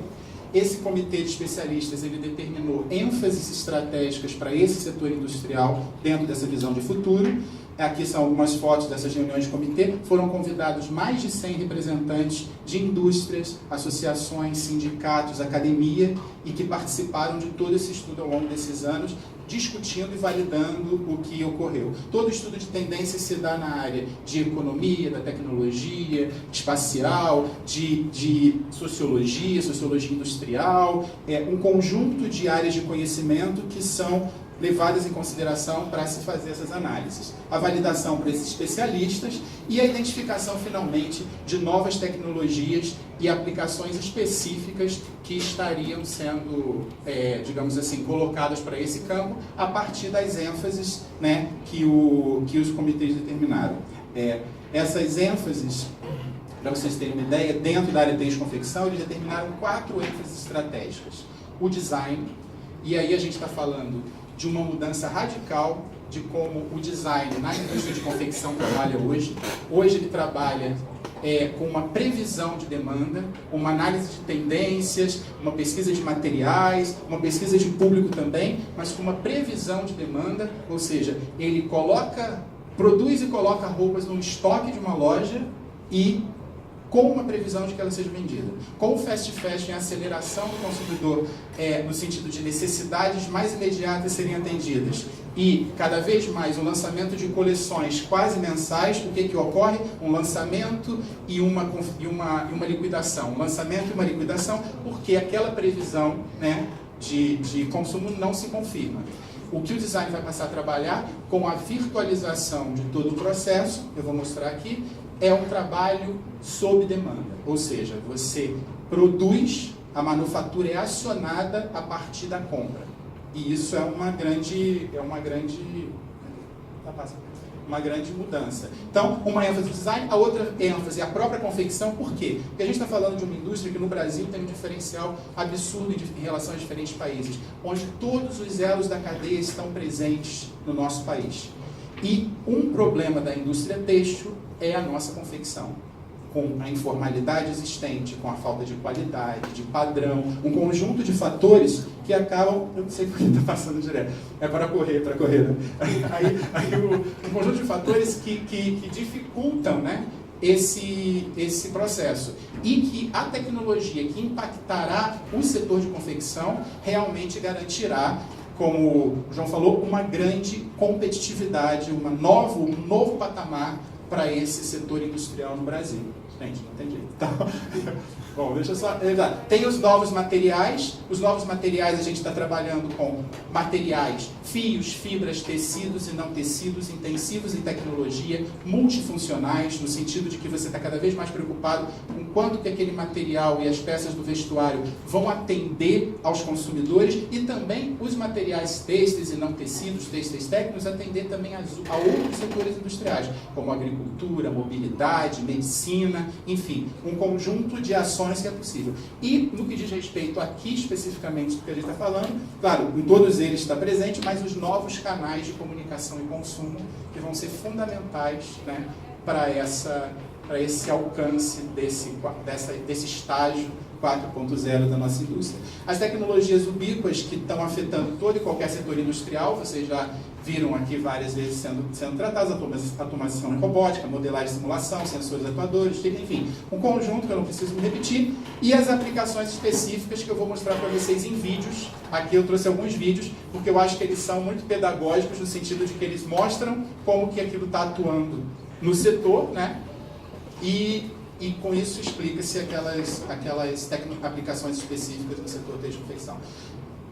Esse comitê de especialistas, ele determinou ênfases estratégicas para esse setor industrial dentro dessa visão de futuro. Aqui são algumas fotos dessas reuniões de comitê. Foram convidados mais de 100 representantes de indústrias, associações, sindicatos, academia, e que participaram de todo esse estudo ao longo desses anos, discutindo e validando o que ocorreu. Todo estudo de tendência se dá na área de economia, da tecnologia, espacial, de sociologia industrial, um conjunto de áreas de conhecimento que são levadas em consideração para se fazer essas análises. A validação para esses especialistas e a identificação, finalmente, de novas tecnologias e aplicações específicas que estariam sendo, digamos assim, colocadas para esse campo a partir das ênfases, né, que os comitês determinaram. Essas ênfases, para vocês terem uma ideia, dentro da área de têxtil e confecção, eles determinaram 4 ênfases estratégicas. O design, e aí a gente está falando de uma mudança radical de como o design na indústria de confecção trabalha hoje. Hoje ele trabalha com uma previsão de demanda, uma análise de tendências, uma pesquisa de materiais, uma pesquisa de público também, mas com uma previsão de demanda, ou seja, ele produz e coloca roupas num estoque de uma loja e com uma previsão de que ela seja vendida. Com o fast fashion, a aceleração do consumidor no sentido de necessidades mais imediatas serem atendidas e cada vez mais o lançamento de coleções quase mensais, o que ocorre? Um lançamento e uma liquidação. Um lançamento e uma liquidação porque aquela previsão, né, de consumo não se confirma. O que o design vai passar a trabalhar com a virtualização de todo o processo, eu vou mostrar aqui, é um trabalho sob demanda, ou seja, você produz, a manufatura é acionada a partir da compra. E isso é uma grande mudança. Então, uma ênfase no design, a outra ênfase é a própria confecção. Por quê? Porque a gente está falando de uma indústria que no Brasil tem um diferencial absurdo em relação a diferentes países, onde todos os elos da cadeia estão presentes no nosso país. E um problema da indústria têxtil é a nossa confecção, com a informalidade existente, com a falta de qualidade, de padrão, um conjunto de fatores que acabam, eu não sei porque está passando direto, é para correr, né? Um conjunto de fatores que dificultam, né, esse processo e que a tecnologia que impactará o setor de confecção realmente garantirá, como o João falou, uma grande competitividade, um novo patamar para esse setor industrial no Brasil. Gente, não entendi. Então, bom, deixa eu só... Tem os novos materiais. Os novos materiais a gente está trabalhando com materiais, fios, fibras, tecidos e não tecidos, intensivos em tecnologia, multifuncionais, no sentido de que você está cada vez mais preocupado com quanto que aquele material e as peças do vestuário vão atender aos consumidores e também os materiais têxteis e não tecidos, têxteis técnicos, atender também a outros setores industriais, como agricultura, mobilidade, medicina, enfim, um conjunto de ações que é possível. E no que diz respeito aqui especificamente do que a gente está falando, claro, em todos eles está presente, mas os novos canais de comunicação e consumo que vão ser fundamentais, né, para esse alcance desse estágio 4.0 da nossa indústria. As tecnologias ubíquas que estão afetando todo e qualquer setor industrial, vocês já viram aqui várias vezes sendo tratadas, automação e robótica, modelagem e simulação, sensores atuadores, enfim, um conjunto que eu não preciso me repetir, e as aplicações específicas que eu vou mostrar para vocês em vídeos. Aqui eu trouxe alguns vídeos, porque eu acho que eles são muito pedagógicos, no sentido de que eles mostram como que aquilo está atuando no setor, né? E com isso explica-se aquelas aplicações específicas no setor de confecção.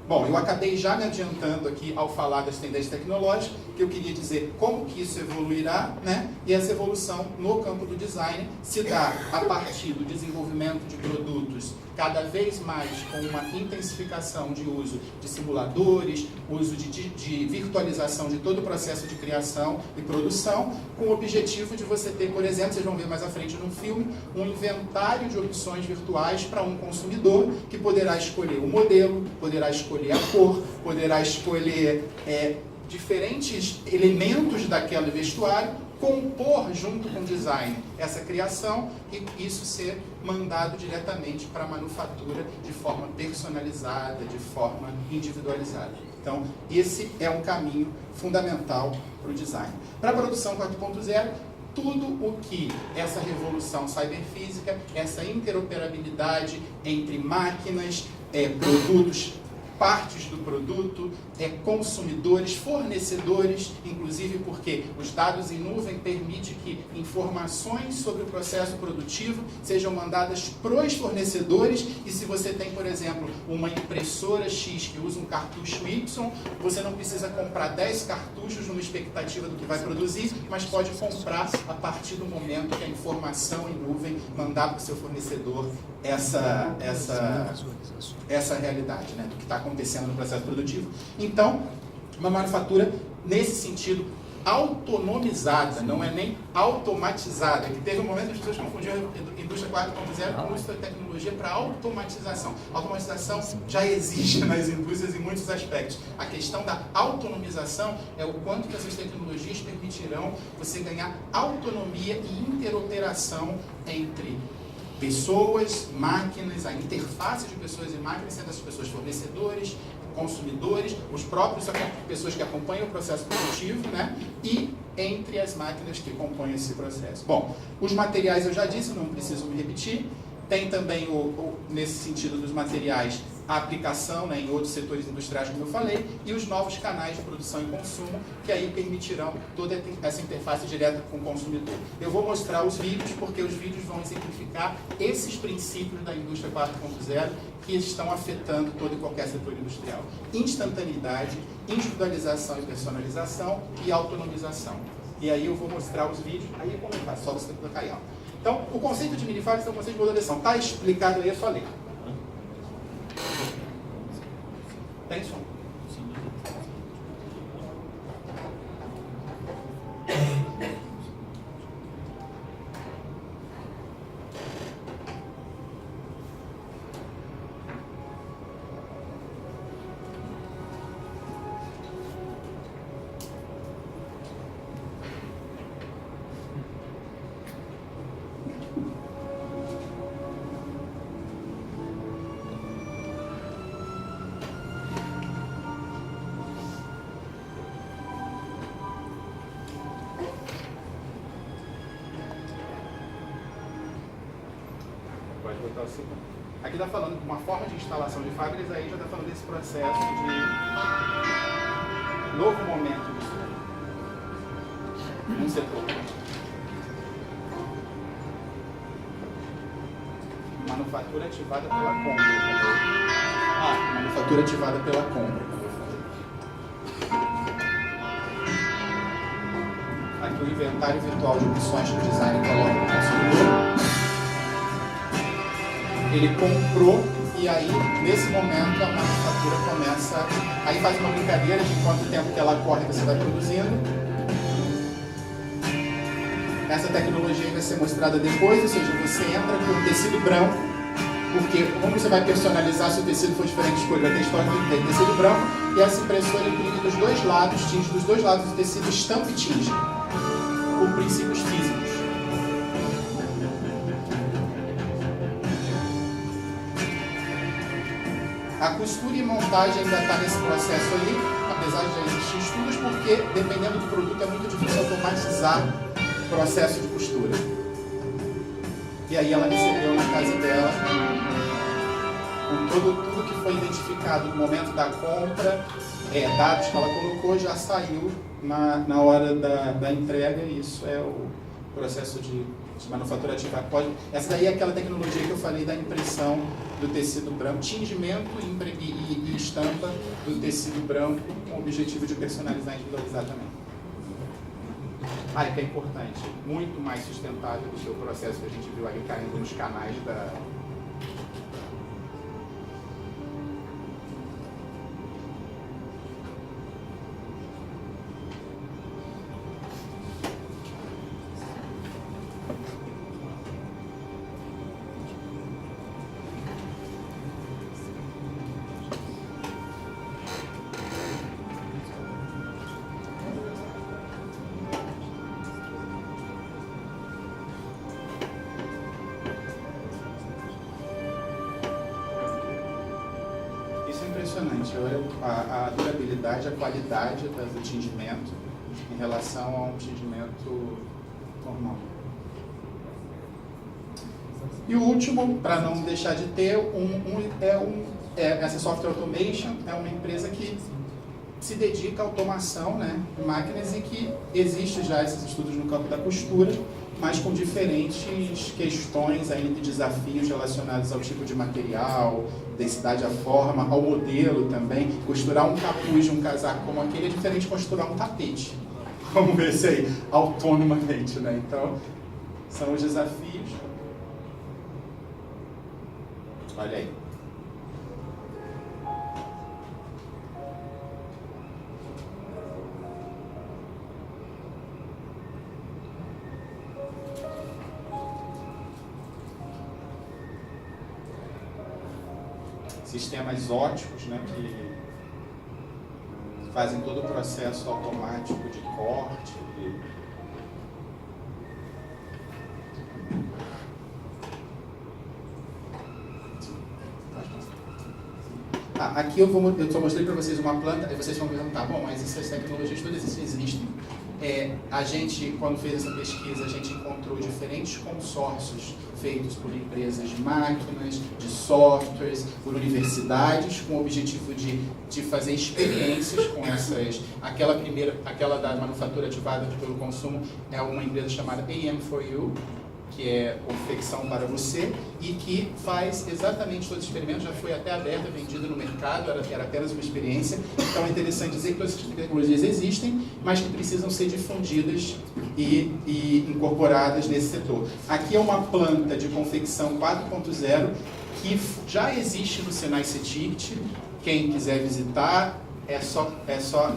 Bom, eu acabei já me adiantando aqui ao falar das tendências tecnológicas, que eu queria dizer como que isso evoluirá, né? E essa evolução no campo do design se dá a partir do desenvolvimento de produtos cada vez mais com uma intensificação de uso de simuladores, uso de virtualização de todo o processo de criação e produção, com o objetivo de você ter, por exemplo, vocês vão ver mais à frente no filme, um inventário de opções virtuais para um consumidor que poderá escolher o modelo, poderá escolher a cor, poderá escolher diferentes elementos daquele vestuário, compor junto com o design essa criação e isso ser mandado diretamente para a manufatura de forma personalizada, de forma individualizada. Então, esse é um caminho fundamental para o design. Para a produção 4.0, tudo o que essa revolução cyberfísica, essa interoperabilidade entre máquinas, produtos partes do produto, consumidores, fornecedores, inclusive porque os dados em nuvem permitem que informações sobre o processo produtivo sejam mandadas para os fornecedores, e se você tem, por exemplo, uma impressora X que usa um cartucho Y, você não precisa comprar 10 cartuchos numa expectativa do que vai produzir, mas pode comprar a partir do momento que a informação em nuvem mandar para o seu fornecedor essa realidade, né, do que está acontecendo no processo produtivo. Então, uma manufatura, nesse sentido, autonomizada, não é nem automatizada, que teve um momento que as pessoas confundiam a indústria 4.0 com uso da tecnologia para automatização. A automatização já existe nas indústrias em muitos aspectos. A questão da autonomização é o quanto que essas tecnologias permitirão você ganhar autonomia e interoperação entre pessoas, máquinas, a interface de pessoas e máquinas, sendo essas pessoas fornecedores, consumidores, os próprios pessoas que acompanham o processo produtivo, né? E entre as máquinas que compõem esse processo. Bom, os materiais eu já disse, não preciso me repetir. Tem também, nesse sentido dos materiais, a aplicação, né, em outros setores industriais, como eu falei, e os novos canais de produção e consumo, que aí permitirão toda essa interface direta com o consumidor. Eu vou mostrar os vídeos, porque os vídeos vão exemplificar esses princípios da indústria 4.0 que estão afetando todo e qualquer setor industrial. Instantaneidade, individualização e personalização e autonomização. E aí eu vou mostrar os vídeos, aí é como é fácil, só você colocar aí, ó. Então, o conceito de minifábrica é o conceito de modulação. Está explicado aí, é só ler. Tem som? Sim. Aqui está falando de uma forma de instalação de fábricas, aí já está falando desse processo de novo momento no setor. Manufatura ativada pela compra. Manufatura ativada pela compra. Aqui o inventário virtual de opções que o design coloca no consumidor. Ele comprou e aí, nesse momento, a manufatura começa... Aí faz uma brincadeira de quanto tempo que ela corre que você está produzindo. Essa tecnologia vai ser mostrada depois, ou seja, você entra com o tecido branco, porque como você vai personalizar se o tecido for diferente de cor, vai ter história de tecido branco, e essa impressora imprime dos dois lados, tinge dos dois lados do tecido, estampa e tinge, por princípios físicos. A costura e montagem ainda está nesse processo ali, apesar de já existir estudos, porque dependendo do produto é muito difícil automatizar o processo de costura. E aí ela recebeu na casa dela, com tudo que foi identificado no momento da compra, dados que ela colocou, já saiu na hora da entrega, e isso é o processo de manufatura ativa. Essa daí é aquela tecnologia que eu falei da impressão do tecido branco, tingimento e estampa do tecido branco, com o objetivo de personalizar e individualizar também. Que é importante, muito mais sustentável do que o processo que a gente viu ali caindo nos canais da... Impressionante, olha a durabilidade, a qualidade do tingimento em relação a um tingimento normal. E o último, para não deixar de ter, essa Software Automation é uma empresa que se dedica à automação, né, de máquinas, e que existe já esses estudos no campo da costura, mas com diferentes questões ainda de desafios relacionados ao tipo de material, densidade da forma, ao modelo também. Costurar um capuz de um casaco como aquele é diferente de costurar um tapete. Vamos ver se aí, autonomamente, né? Então, são os desafios. Olha aí. Sistemas óticos, né, que fazem todo o processo automático de corte. Aqui eu só mostrei para vocês uma planta, e vocês vão perguntar, bom, mas essas tecnologias todas existem. A gente, quando fez essa pesquisa, a gente encontrou diferentes consórcios feitos por empresas de máquinas, de softwares, por universidades, com o objetivo de fazer experiências com essas. Aquela da manufatura ativada pelo consumo é uma empresa chamada AM4U, que é confecção para você, e que faz exatamente todos os experimentos, já foi até aberta, vendida no mercado, era apenas uma experiência. Então é interessante dizer que todas essas tecnologias existem, mas que precisam ser difundidas e incorporadas nesse setor. Aqui é uma planta de confecção 4.0 que já existe no Senai CETICT. Quem quiser visitar, é só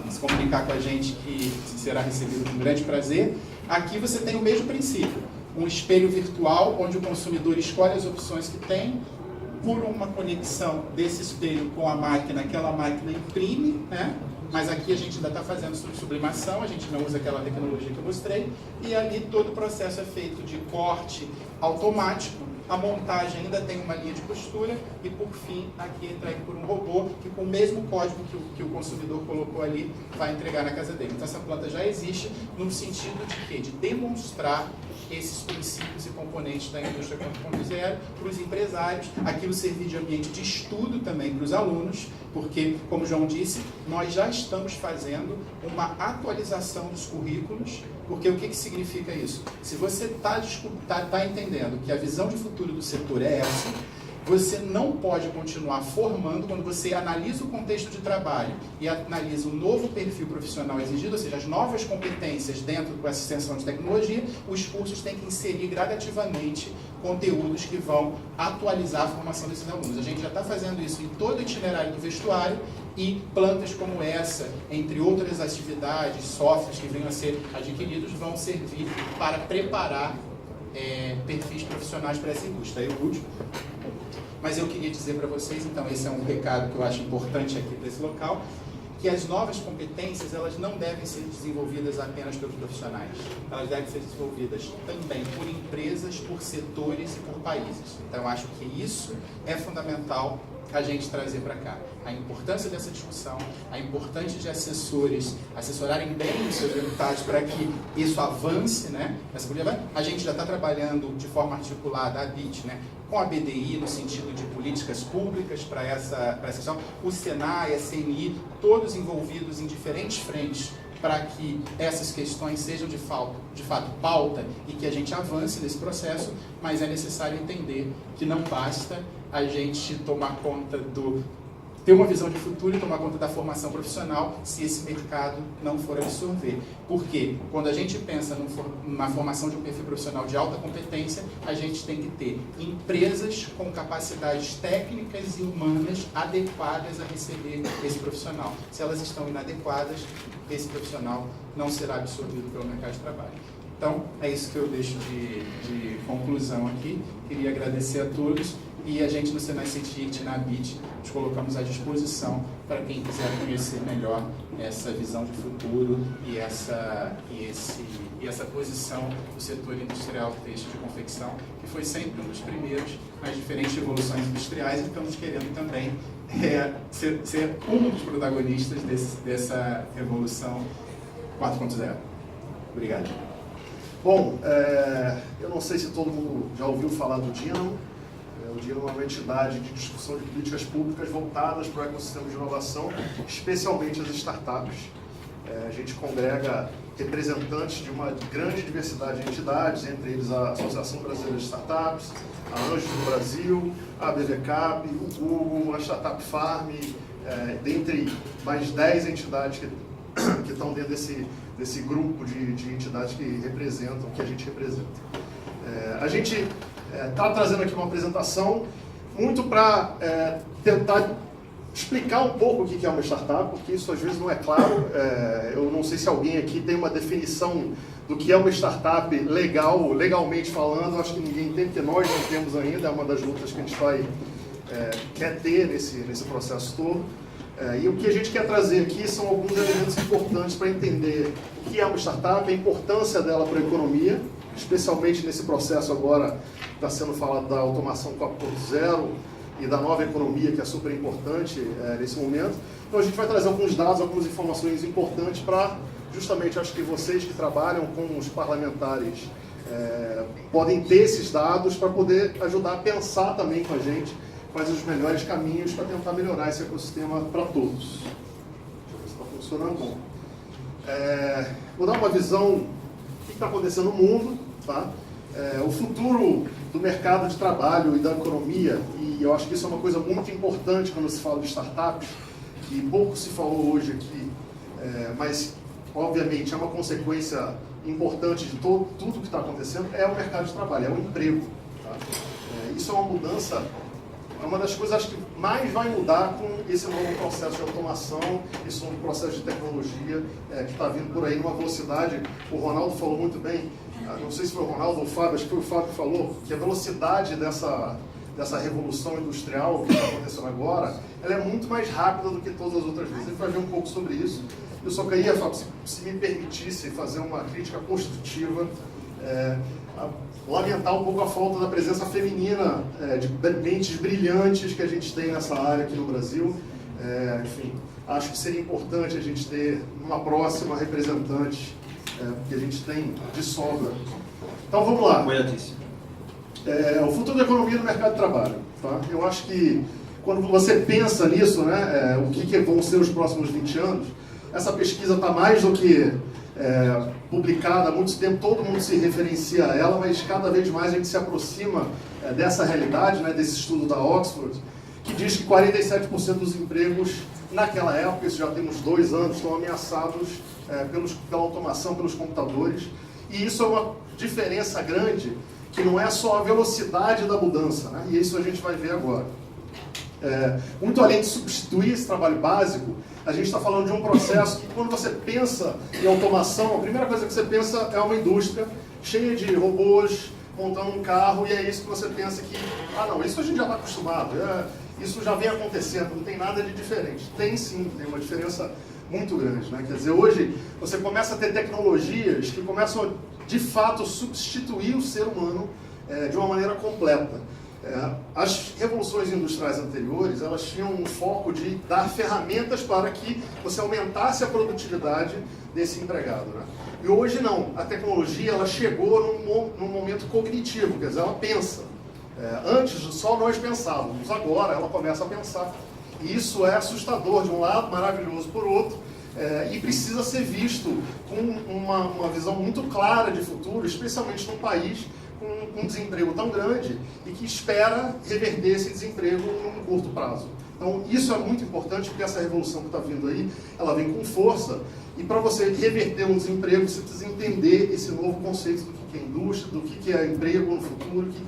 se comunicar com a gente, que será recebido com grande prazer. Aqui você tem o mesmo princípio. Um espelho virtual, onde o consumidor escolhe as opções que tem, por uma conexão desse espelho com a máquina, aquela máquina imprime, né? Mas aqui a gente ainda está fazendo sublimação, a gente não usa aquela tecnologia que eu mostrei, e ali todo o processo é feito de corte automático, a montagem ainda tem uma linha de costura, e por fim, aqui é entregue por um robô, que com o mesmo código que o consumidor colocou ali, vai entregar na casa dele. Então essa planta já existe, no sentido de quê? De demonstrar esses princípios e componentes da indústria 4.0 para os empresários, aquilo servir de ambiente de estudo também para os alunos, porque, como o João disse, nós já estamos fazendo uma atualização dos currículos, porque o que significa isso? Se você está entendendo que a visão de futuro do setor é essa, você não pode continuar formando quando você analisa o contexto de trabalho e analisa o novo perfil profissional exigido, ou seja, as novas competências dentro dessa extensão de tecnologia. Os cursos têm que inserir gradativamente conteúdos que vão atualizar a formação desses alunos. A gente já está fazendo isso em todo o itinerário do vestuário, e plantas como essa, entre outras atividades, softwares que venham a ser adquiridos, vão servir para preparar perfis profissionais para essa indústria. Aí o último. Mas eu queria dizer para vocês, então, esse é um recado que eu acho importante aqui para esse local, que as novas competências, elas não devem ser desenvolvidas apenas pelos profissionais. Elas devem ser desenvolvidas também por empresas, por setores e por países. Então, eu acho que isso é fundamental a gente trazer para cá. A importância dessa discussão, a importância de assessores assessorarem bem os seus deputados para que isso avance, né? A gente já está trabalhando de forma articulada, a BIT, né? Com a BDI, no sentido de políticas públicas para essa questão, o Senai, a CNI, todos envolvidos em diferentes frentes para que essas questões sejam de fato pauta e que a gente avance nesse processo, mas é necessário entender que não basta a gente tomar conta ter uma visão de futuro e tomar conta da formação profissional se esse mercado não for absorver. Porque quando a gente pensa na formação de um perfil profissional de alta competência, a gente tem que ter empresas com capacidades técnicas e humanas adequadas a receber esse profissional. Se elas estão inadequadas, esse profissional não será absorvido pelo mercado de trabalho. Então, é isso que eu deixo de conclusão aqui. Queria agradecer a todos. E a gente no Senai CETICT, na BIT, nos colocamos à disposição para quem quiser conhecer melhor essa visão de futuro e essa posição do setor industrial têxtil de confecção, que foi sempre um dos primeiros nas diferentes revoluções industriais, e estamos querendo também ser um dos protagonistas dessa revolução 4.0. Obrigado. Bom, eu não sei se todo mundo já ouviu falar do Dynamo. O DIN é uma entidade de discussão de políticas públicas voltadas para o ecossistema de inovação, especialmente as startups. A gente congrega representantes de uma grande diversidade de entidades, entre eles a Associação Brasileira de Startups, a Anjos do Brasil, a BVCap, o Google, a Startup Farm, dentre mais 10 entidades que estão dentro desse grupo de entidades que representam, que a gente representa. A gente está trazendo aqui uma apresentação muito para tentar explicar um pouco o que é uma startup, porque isso às vezes não é claro. Eu não sei se alguém aqui tem uma definição do que é uma startup legalmente falando. Acho que ninguém tem, porque nós não temos ainda. É uma das lutas que a gente quer ter nesse processo todo. E o que a gente quer trazer aqui são alguns elementos importantes para entender o que é uma startup, a importância dela para a economia, especialmente nesse processo agora que está sendo falado da automação 4.0 e da nova economia, que é super importante nesse momento. Então a gente vai trazer alguns dados, algumas informações importantes para, justamente, acho que vocês que trabalham com os parlamentares podem ter esses dados para poder ajudar a pensar também com a gente quais os melhores caminhos para tentar melhorar esse ecossistema para todos. Deixa eu ver se está funcionando bom. Vou dar uma visão do que está acontecendo no mundo, tá? O futuro do mercado de trabalho e da economia, e eu acho que isso é uma coisa muito importante quando se fala de startups, que pouco se falou hoje aqui, mas obviamente é uma consequência importante de tudo que está acontecendo, é o mercado de trabalho, é o emprego. Tá? Isso é uma mudança. É uma das coisas que mais vai mudar com esse novo processo de automação, esse novo processo de tecnologia que está vindo por aí numa velocidade. O Ronaldo falou muito bem, não sei se foi o Ronaldo ou o Fábio, acho que foi o Fábio que falou, que a velocidade dessa revolução industrial que está acontecendo agora, ela é muito mais rápida do que todas as outras vezes. A gente vai ver um pouco sobre isso. Eu só queria, Fábio, se me permitisse fazer uma crítica construtiva, lamentar um pouco a falta da presença feminina de mentes brilhantes que a gente tem nessa área aqui no Brasil. Enfim, acho que seria importante a gente ter uma próxima representante que a gente tem de sobra. Então vamos lá. O futuro da economia no mercado de trabalho. Tá? Eu acho que quando você pensa nisso, né, o que vão ser os próximos 20 anos, essa pesquisa está mais do que publicada há muito tempo, todo mundo se referencia a ela, mas cada vez mais a gente se aproxima dessa realidade, né, desse estudo da Oxford, que diz que 47% dos empregos naquela época, isso já tem uns 2 anos, estão ameaçados pela automação, pelos computadores, e isso é uma diferença grande, que não é só a velocidade da mudança, né, e isso a gente vai ver agora. Muito além de substituir esse trabalho básico, a gente está falando de um processo que, quando você pensa em automação, a primeira coisa que você pensa é uma indústria cheia de robôs montando um carro, e é isso que você pensa que, não, isso a gente já está acostumado, isso já vem acontecendo, não tem nada de diferente. Tem sim, tem uma diferença muito grande, né? Quer dizer, hoje você começa a ter tecnologias que começam a, de fato, substituir o ser humano de uma maneira completa. As revoluções industriais anteriores, elas tinham um foco de dar ferramentas para que você aumentasse a produtividade desse empregado, né? E hoje não, a tecnologia ela chegou num momento cognitivo, quer dizer, ela pensa. Antes só nós pensávamos, agora ela começa a pensar. E isso é assustador de um lado, maravilhoso por outro, e precisa ser visto com uma visão muito clara de futuro, especialmente num país com um desemprego tão grande e que espera reverter esse desemprego num curto prazo. Então, isso é muito importante, porque essa revolução que está vindo aí, ela vem com força, e para você reverter um desemprego, você precisa entender esse novo conceito do que é indústria, do que é emprego no futuro, o que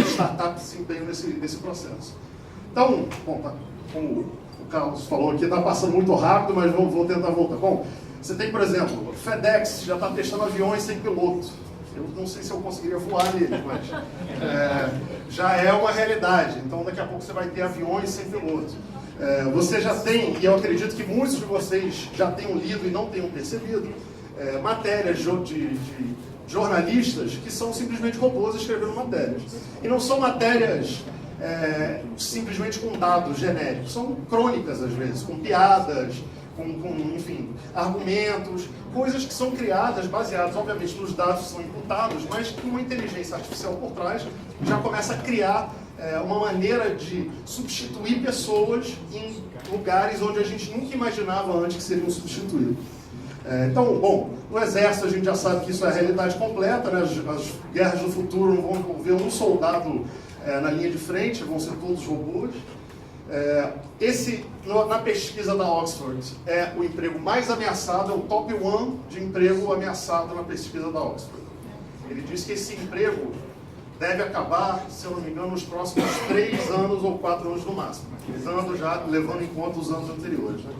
a startup desempenha nesse processo. Então, bom, como o Carlos falou aqui, está passando muito rápido, mas vou tentar voltar. Bom, você tem, por exemplo, o FedEx já está testando aviões sem piloto. Eu não sei se eu conseguiria voar nele, mas já é uma realidade. Então, daqui a pouco você vai ter aviões sem piloto. Você já tem, e eu acredito que muitos de vocês já tenham lido e não tenham percebido, matérias de jornalistas que são simplesmente robôs escrevendo matérias. E não são matérias simplesmente com dados genéricos, são crônicas às vezes, com piadas, enfim, argumentos, coisas que são criadas, baseadas, obviamente, nos dados que são imputados, mas com uma inteligência artificial por trás, já começa a criar uma maneira de substituir pessoas em lugares onde a gente nunca imaginava antes que seriam substituídos. Então, bom, no Exército a gente já sabe que isso é a realidade completa, né? As guerras do futuro não vão envolver um soldado na linha de frente, vão ser todos robôs. Na pesquisa da Oxford, é o emprego mais ameaçado, é o top 1 de emprego ameaçado na pesquisa da Oxford. Ele diz que esse emprego deve acabar, se eu não me engano, nos próximos 3 anos ou 4 anos no máximo. 3 anos já levando em conta os anos anteriores, né?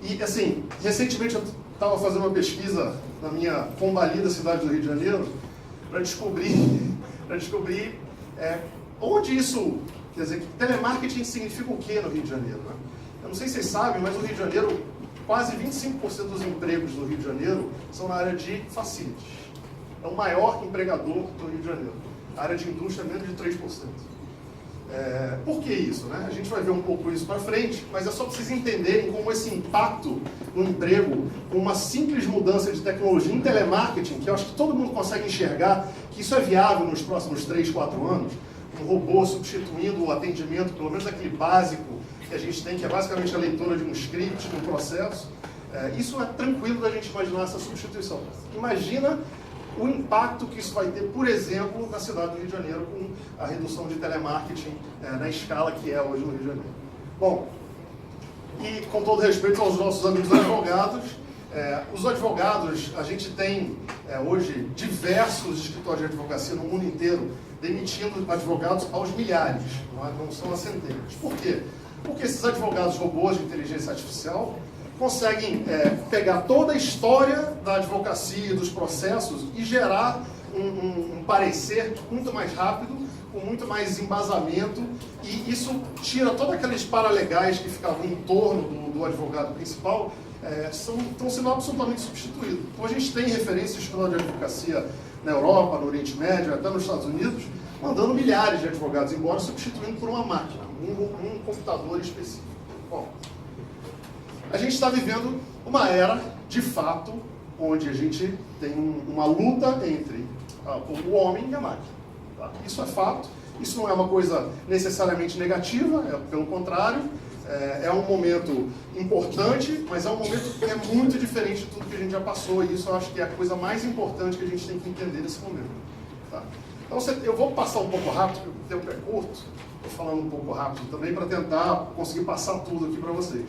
E, assim, recentemente eu estava fazendo uma pesquisa na minha pombalida cidade do Rio de Janeiro para descobrir onde isso, quer dizer, telemarketing significa o quê no Rio de Janeiro, né? Eu não sei se vocês sabem, mas no Rio de Janeiro, quase 25% dos empregos do Rio de Janeiro são na área de facilities. É o maior empregador do Rio de Janeiro. A área de indústria é menos de 3%. Por que isso, né? A gente vai ver um pouco isso para frente, mas é só para vocês entenderem como esse impacto no emprego, com uma simples mudança de tecnologia em telemarketing, que eu acho que todo mundo consegue enxergar que isso é viável nos próximos 3, 4 anos, um robô substituindo o atendimento, pelo menos aquele básico que a gente tem, que é basicamente a leitura de um script, de um processo. Isso é tranquilo da gente imaginar essa substituição. Imagina o impacto que isso vai ter, por exemplo, na cidade do Rio de Janeiro, com a redução de telemarketing na escala que é hoje no Rio de Janeiro. Bom, e com todo respeito aos nossos amigos advogados, os advogados, a gente tem hoje diversos escritórios de advocacia no mundo inteiro demitindo advogados aos milhares, não são a centenas. Por quê? Porque esses advogados robôs de inteligência artificial conseguem pegar toda a história da advocacia e dos processos e gerar um parecer muito mais rápido, com muito mais embasamento, e isso tira todos aqueles paralegais que ficavam em torno do advogado principal, estão sendo absolutamente substituídos. Então a gente tem referências de escritório de advocacia na Europa, no Oriente Médio, até nos Estados Unidos, mandando milhares de advogados embora, substituindo por uma máquina, um computador específico. Bom, a gente está vivendo uma era, de fato, onde a gente tem uma luta entre o homem e a máquina. Tá? Isso é fato, isso não é uma coisa necessariamente negativa, pelo contrário, é um momento importante, mas é um momento que é muito diferente de tudo que a gente já passou, e isso eu acho que é a coisa mais importante que a gente tem que entender nesse momento. Tá? Então, eu vou passar um pouco rápido, porque o tempo é curto, estou falando um pouco rápido também, para tentar conseguir passar tudo aqui para vocês.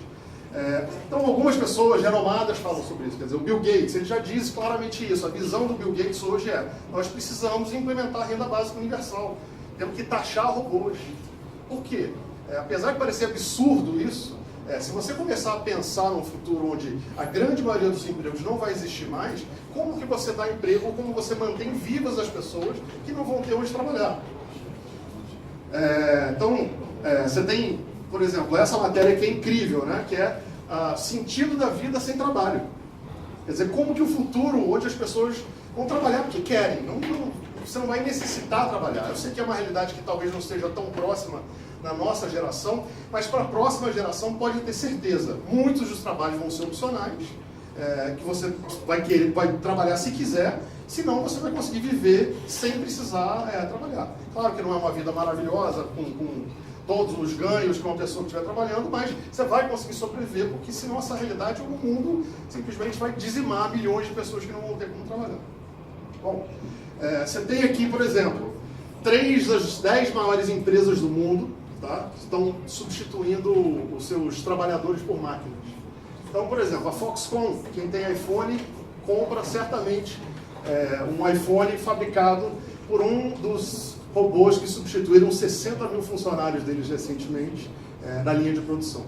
Então, algumas pessoas renomadas falam sobre isso. Quer dizer, o Bill Gates, ele já diz claramente isso. A visão do Bill Gates hoje nós precisamos implementar a renda básica universal. Temos que taxar robôs. Por quê? Apesar de parecer absurdo isso, se você começar a pensar num futuro onde a grande maioria dos empregos não vai existir mais, como que você dá emprego ou como você mantém vivas as pessoas que não vão ter onde trabalhar? Então, você tem, por exemplo, essa matéria que é incrível, né? Que é sentido da vida sem trabalho. Quer dizer, como que o futuro, onde as pessoas vão trabalhar porque querem, você não vai necessitar trabalhar. Eu sei que é uma realidade que talvez não esteja tão próxima na nossa geração, mas para a próxima geração pode ter certeza, muitos dos trabalhos vão ser opcionais, que você vai trabalhar se quiser, senão você vai conseguir viver sem precisar trabalhar. Claro que não é uma vida maravilhosa, com todos os ganhos que uma pessoa que estiver trabalhando, mas você vai conseguir sobreviver, porque senão essa realidade, o mundo simplesmente vai dizimar milhões de pessoas que não vão ter como trabalhar. Bom, você tem aqui, por exemplo, 3 das 10 maiores empresas do mundo, tá, estão substituindo os seus trabalhadores por máquinas. Então, por exemplo, a Foxconn, quem tem iPhone, compra certamente um iPhone fabricado por um dos robôs que substituíram 60 mil funcionários deles recentemente na linha de produção.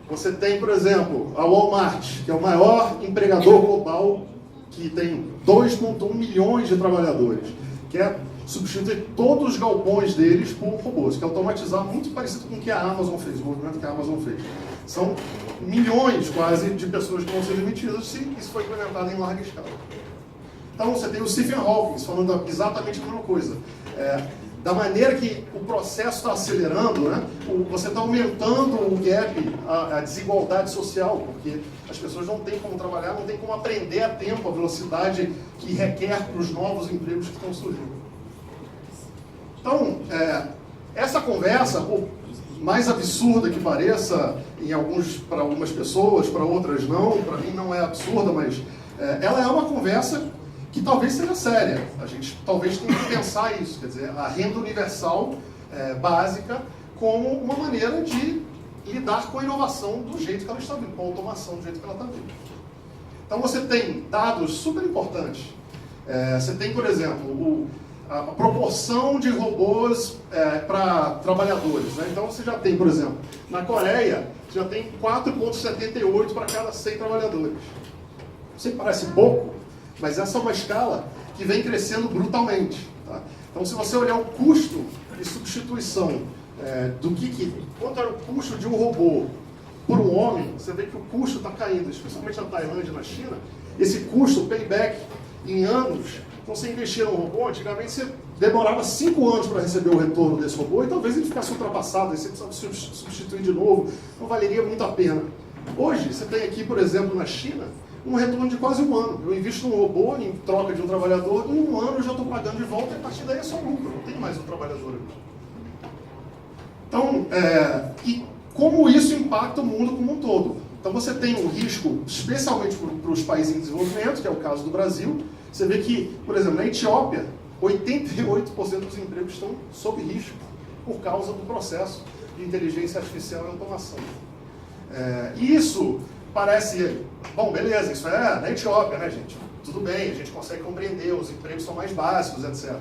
Você tem, por exemplo, a Walmart, que é o maior empregador global, que tem 2,1 milhões de trabalhadores, que é substituir todos os galpões deles por robôs, que é automatizar, muito parecido com o que a Amazon fez, o movimento que a Amazon fez. São milhões, quase, de pessoas que vão ser demitidas se isso for implementado em larga escala. Então, você tem o Stephen Hawking falando exatamente a mesma coisa. Da maneira que o processo está acelerando, né, você está aumentando o gap, a desigualdade social, porque as pessoas não têm como trabalhar, não têm como aprender a tempo a velocidade que requer para os novos empregos que estão surgindo. Então, conversa, por mais absurda que pareça, para algumas pessoas, para outras não, para mim não é absurda, mas ela é uma conversa que talvez seja séria. A gente talvez tenha que pensar isso, quer dizer, a renda universal básica como uma maneira de lidar com a inovação do jeito que ela está vindo, com a automação do jeito que ela está vindo. Então você tem dados super importantes. Você tem, por exemplo, a proporção de robôs para trabalhadores. Né? Então você já tem, por exemplo, na Coreia, você já tem 4,78 para cada 100 trabalhadores. Isso parece pouco, mas essa é uma escala que vem crescendo brutalmente. Tá? Então se você olhar o custo de substituição quanto era o custo de um robô por um homem, você vê que o custo está caindo, especialmente na Tailândia e na China. Esse custo, o payback, em anos, então você investir num robô, antigamente você demorava 5 anos para receber o retorno desse robô e talvez ele ficasse ultrapassado, aí você precisava substituir de novo, não valeria muito a pena. Hoje, você tem aqui, por exemplo, na China, um retorno de quase 1 ano. Eu invisto num robô em troca de um trabalhador, em 1 ano eu já estou pagando de volta e a partir daí é só lucro, não tem mais um trabalhador aqui. Então, e como isso impacta o mundo como um todo? Então você tem um risco, especialmente para os países em desenvolvimento, que é o caso do Brasil. Você vê que, por exemplo, na Etiópia, 88% dos empregos estão sob risco por causa do processo de inteligência artificial e automação. E isso parece, bom, beleza, isso é na Etiópia, né, gente? Tudo bem, a gente consegue compreender, os empregos são mais básicos, etc.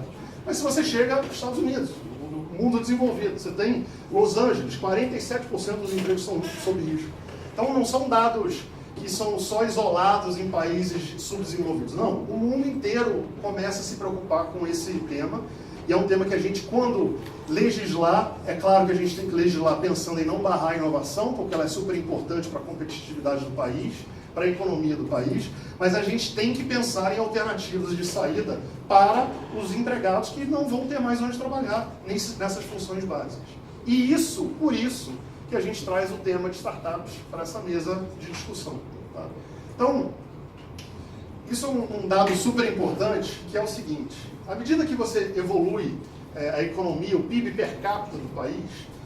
Mas se você chega aos Estados Unidos, no mundo desenvolvido, você tem Los Angeles, 47% dos empregos são sob risco. Então não são dados que são só isolados em países subdesenvolvidos. Não, o mundo inteiro começa a se preocupar com esse tema. E é um tema que a gente, quando legislar, é claro que a gente tem que legislar pensando em não barrar a inovação, porque ela é super importante para a competitividade do país, para a economia do país, mas a gente tem que pensar em alternativas de saída para os empregados que não vão ter mais onde trabalhar nessas funções básicas. E isso, por isso, que a gente traz o tema de startups para essa mesa de discussão. Tá? Então, isso é um dado super importante, que é o seguinte: à medida que você evolui a economia, o PIB per capita do país,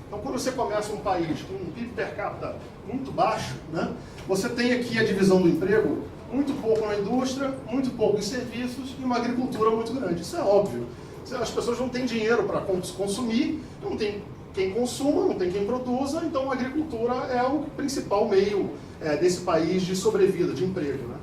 então quando você começa um país com um PIB per capita muito baixo, né, você tem aqui a divisão do emprego, muito pouco na indústria, muito pouco em serviços e uma agricultura muito grande. Isso é óbvio. As pessoas não têm dinheiro para consumir, não tem quem consuma, não tem quem produza, então a agricultura é o principal meio desse país de sobrevida, de emprego. Né?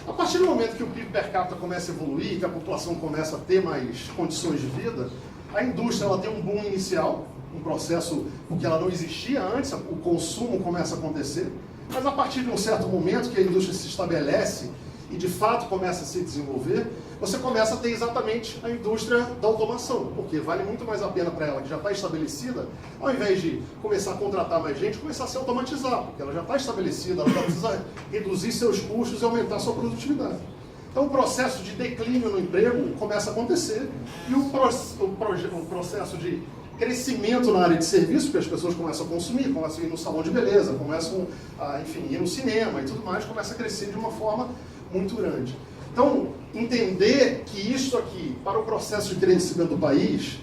A partir do momento que o PIB per capita começa a evoluir, que a população começa a ter mais condições de vida, a indústria ela tem um boom inicial, um processo porque ela não existia antes, o consumo começa a acontecer, mas a partir de um certo momento que a indústria se estabelece e de fato começa a se desenvolver, você começa a ter exatamente a indústria da automação, porque vale muito mais a pena para ela, que já está estabelecida, ao invés de começar a contratar mais gente, começar a se automatizar, porque ela já está estabelecida, ela precisa reduzir seus custos e aumentar sua produtividade. Então o processo de declínio no emprego começa a acontecer e o processo de crescimento na área de serviço, porque as pessoas começam a consumir, começam a ir no salão de beleza, começam a, enfim, ir no cinema e tudo mais, começa a crescer de uma forma muito grande. Então, entender que isso aqui, para o processo de crescimento do país,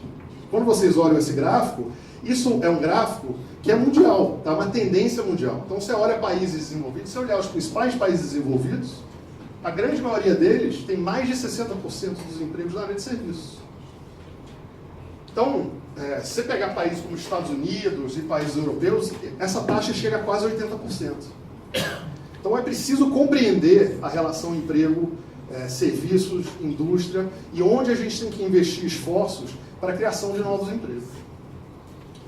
quando vocês olham esse gráfico, isso é um gráfico que é mundial, tá? Uma tendência mundial. Então, você olha países desenvolvidos, se olhar os principais países desenvolvidos, a grande maioria deles tem mais de 60% dos empregos na área de serviços. Então, se você pegar países como os Estados Unidos e países europeus, essa taxa chega a quase 80%. Então é preciso compreender a relação emprego, serviços, indústria e onde a gente tem que investir esforços para a criação de novos empregos.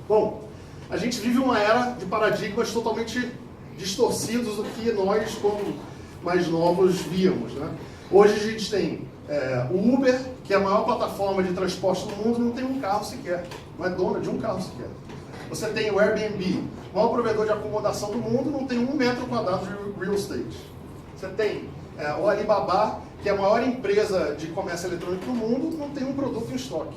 Bom, a gente vive uma era de paradigmas totalmente distorcidos do que nós, como mais novos, víamos. Né? Hoje a gente tem o Uber, que é a maior plataforma de transporte do mundo, não tem um carro sequer, não é dona de um carro sequer. Você tem o Airbnb, o maior provedor de acomodação do mundo, não tem 1 metro quadrado de real estate. Você tem o Alibaba, que é a maior empresa de comércio eletrônico do mundo, não tem um produto em estoque.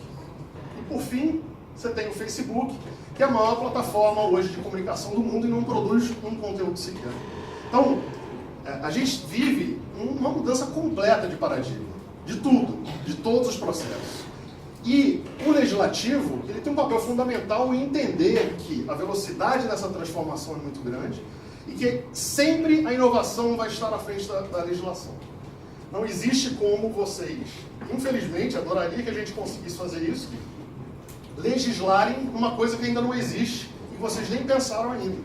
E por fim, você tem o Facebook, que é a maior plataforma hoje de comunicação do mundo e não produz um conteúdo sequer. Então, a gente vive uma mudança completa de paradigma. De tudo, de todos os processos. E o legislativo, ele tem um papel fundamental em entender que a velocidade dessa transformação é muito grande e que sempre a inovação vai estar à frente da legislação. Não existe como vocês, infelizmente, adoraria que a gente conseguisse fazer isso, legislarem uma coisa que ainda não existe e vocês nem pensaram ainda.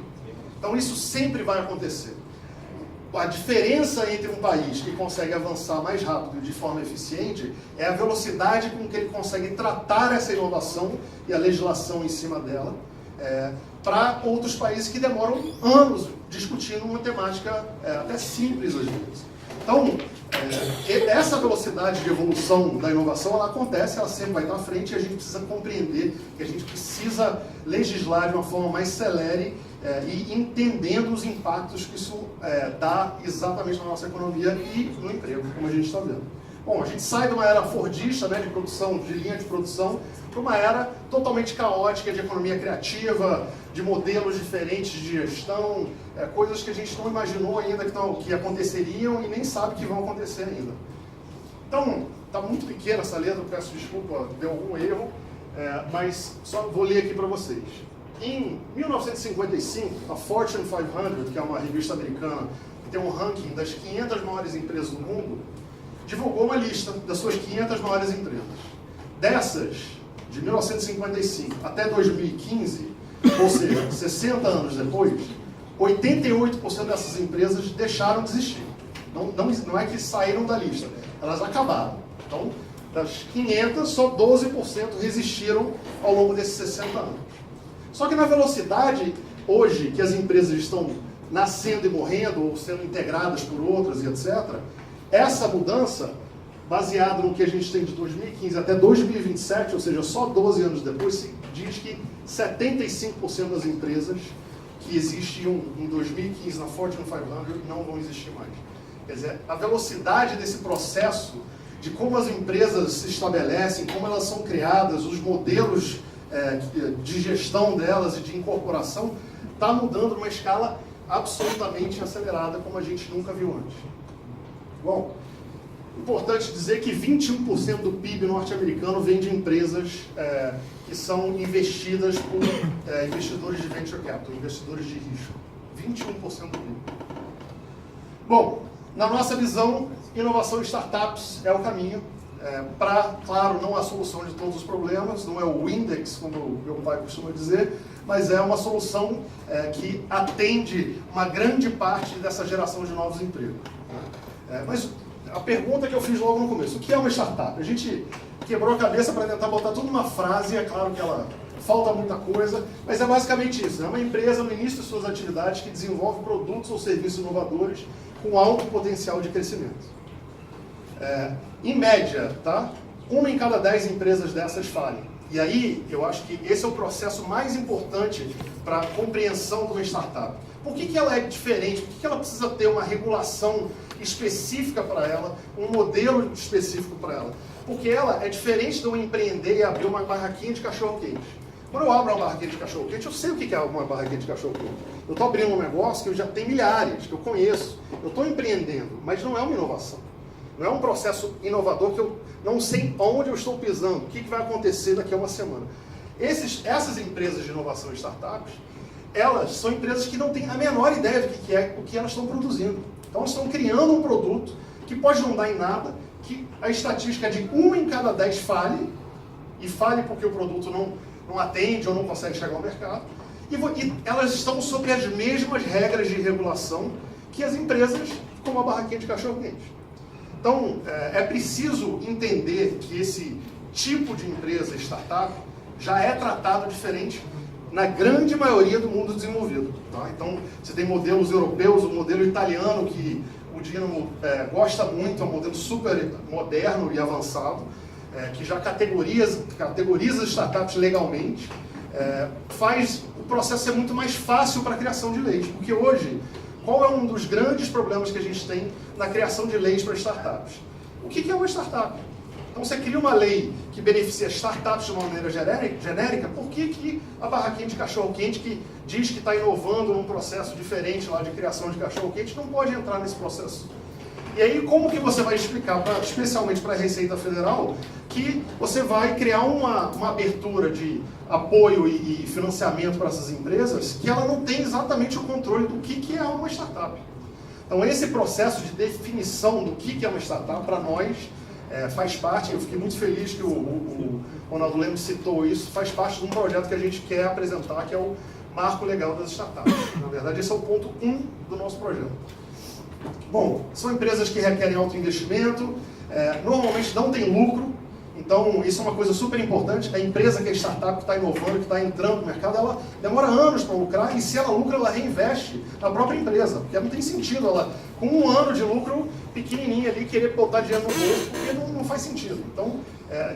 Então isso sempre vai acontecer. A diferença entre um país que consegue avançar mais rápido de forma eficiente é a velocidade com que ele consegue tratar essa inovação e a legislação em cima dela, para outros países que demoram anos discutindo uma temática até simples às vezes. Então, essa velocidade de evolução da inovação, ela acontece, ela sempre vai estar à frente e a gente precisa compreender que a gente precisa legislar de uma forma mais celere e entendendo os impactos que isso dá exatamente na nossa economia e no emprego, como a gente está vendo. Bom, a gente sai de uma era fordista, né, de produção, de linha de produção, para uma era totalmente caótica de economia criativa, de modelos diferentes de gestão, coisas que a gente não imaginou ainda que aconteceriam e nem sabe que vão acontecer ainda. Então, está muito pequena essa letra, peço desculpa, deu algum erro, mas só vou ler aqui para vocês. Em 1955, a Fortune 500, que é uma revista americana que tem um ranking das 500 maiores empresas do mundo, divulgou uma lista das suas 500 maiores empresas. Dessas, de 1955 até 2015, ou seja, 60 anos depois, 88% dessas empresas deixaram de existir. Não é que saíram da lista, elas acabaram. Então, das 500, só 12% resistiram ao longo desses 60 anos. Só que na velocidade, hoje, que as empresas estão nascendo e morrendo, ou sendo integradas por outras e etc., essa mudança, baseada no que a gente tem de 2015 até 2027, ou seja, só 12 anos depois, se diz que 75% das empresas que existiam em 2015 na Fortune 500 não vão existir mais. Quer dizer, a velocidade desse processo, de como as empresas se estabelecem, como elas são criadas, os modelos de gestão delas e de incorporação, está mudando numa escala absolutamente acelerada, como a gente nunca viu antes. Bom, importante dizer que 21% do PIB norte-americano vem de empresas que são investidas por investidores de venture capital, investidores de risco. 21% do PIB. Bom, na nossa visão, inovação e startups é o caminho para, claro, não a solução de todos os problemas, não é o Windex, como meu pai costuma dizer, mas é uma solução que atende uma grande parte dessa geração de novos empregos. Mas a pergunta que eu fiz logo no começo, o que é uma startup? A gente quebrou a cabeça para tentar botar tudo numa frase, é claro que ela falta muita coisa, mas é basicamente isso, é uma empresa no início de suas atividades que desenvolve produtos ou serviços inovadores com alto potencial de crescimento. Em média, tá? 1 em cada 10 empresas dessas falem. E aí, eu acho que esse é o processo mais importante para a compreensão de uma startup. Por que ela é diferente? Por que ela precisa ter uma regulação específica para ela, um modelo específico para ela? Porque ela é diferente de eu empreender e abrir uma barraquinha de cachorro-quente. Quando eu abro uma barraquinha de cachorro-quente, eu sei o que é uma barraquinha de cachorro-quente. Eu estou abrindo um negócio que eu já tenho milhares, que eu conheço. Eu estou empreendendo, mas não é uma inovação. Não é um processo inovador que eu não sei onde eu estou pisando, o que vai acontecer daqui a uma semana. Essas empresas de inovação e startups, elas são empresas que não têm a menor ideia do que é o que elas estão produzindo. Então elas estão criando um produto que pode não dar em nada, que a estatística é de 1 em cada 10 falhe, e falhe porque o produto não atende ou não consegue chegar ao mercado, e elas estão sob as mesmas regras de regulação que as empresas como a barraquinha de cachorro-quente. Então, é preciso entender que esse tipo de empresa, startup, já é tratado diferente na grande maioria do mundo desenvolvido. Tá? Então, você tem modelos europeus, o modelo italiano, que o Dinamo gosta muito, é um modelo super moderno e avançado, que já categoriza as startups legalmente, faz o processo ser muito mais fácil para a criação de leis, porque hoje, qual é um dos grandes problemas que a gente tem na criação de leis para startups? O que é uma startup? Então você cria uma lei que beneficia startups de uma maneira genérica, por que a barraquinha de cachorro-quente que diz que está inovando num processo diferente lá de criação de cachorro-quente não pode entrar nesse processo? E aí, como que você vai explicar, especialmente para a Receita Federal, que você vai criar uma abertura de apoio e financiamento para essas empresas que ela não tem exatamente o controle do que é uma startup? Então, esse processo de definição do que é uma startup, para nós, faz parte, eu fiquei muito feliz que o Ronaldo Lemos citou isso, faz parte de um projeto que a gente quer apresentar, que é o Marco Legal das Startups. Na verdade, esse é o ponto 1 do nosso projeto. Bom, são empresas que requerem alto investimento, normalmente não tem lucro, então isso é uma coisa super importante. A empresa que é startup, que está inovando, que está entrando no mercado, ela demora anos para lucrar, e se ela lucra, ela reinveste na própria empresa, porque não tem sentido ela, com 1 ano de lucro pequenininho ali, querer botar dinheiro no bolso, porque não faz sentido. Então,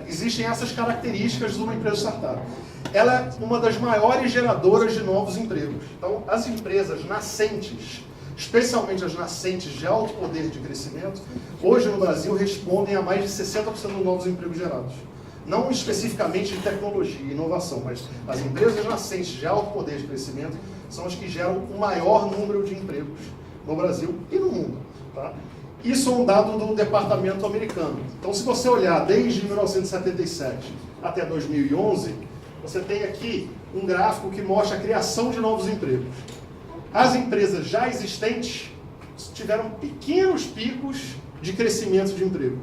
existem essas características de uma empresa startup. Ela é uma das maiores geradoras de novos empregos. Então, as empresas nascentes, especialmente as nascentes de alto poder de crescimento, hoje no Brasil respondem a mais de 60% dos novos empregos gerados. Não especificamente de tecnologia e inovação, mas as empresas nascentes de alto poder de crescimento são as que geram o maior número de empregos no Brasil e no mundo. Tá? Isso é um dado do departamento americano. Então, se você olhar desde 1977 até 2011, você tem aqui um gráfico que mostra a criação de novos empregos. As empresas já existentes tiveram pequenos picos de crescimento de emprego,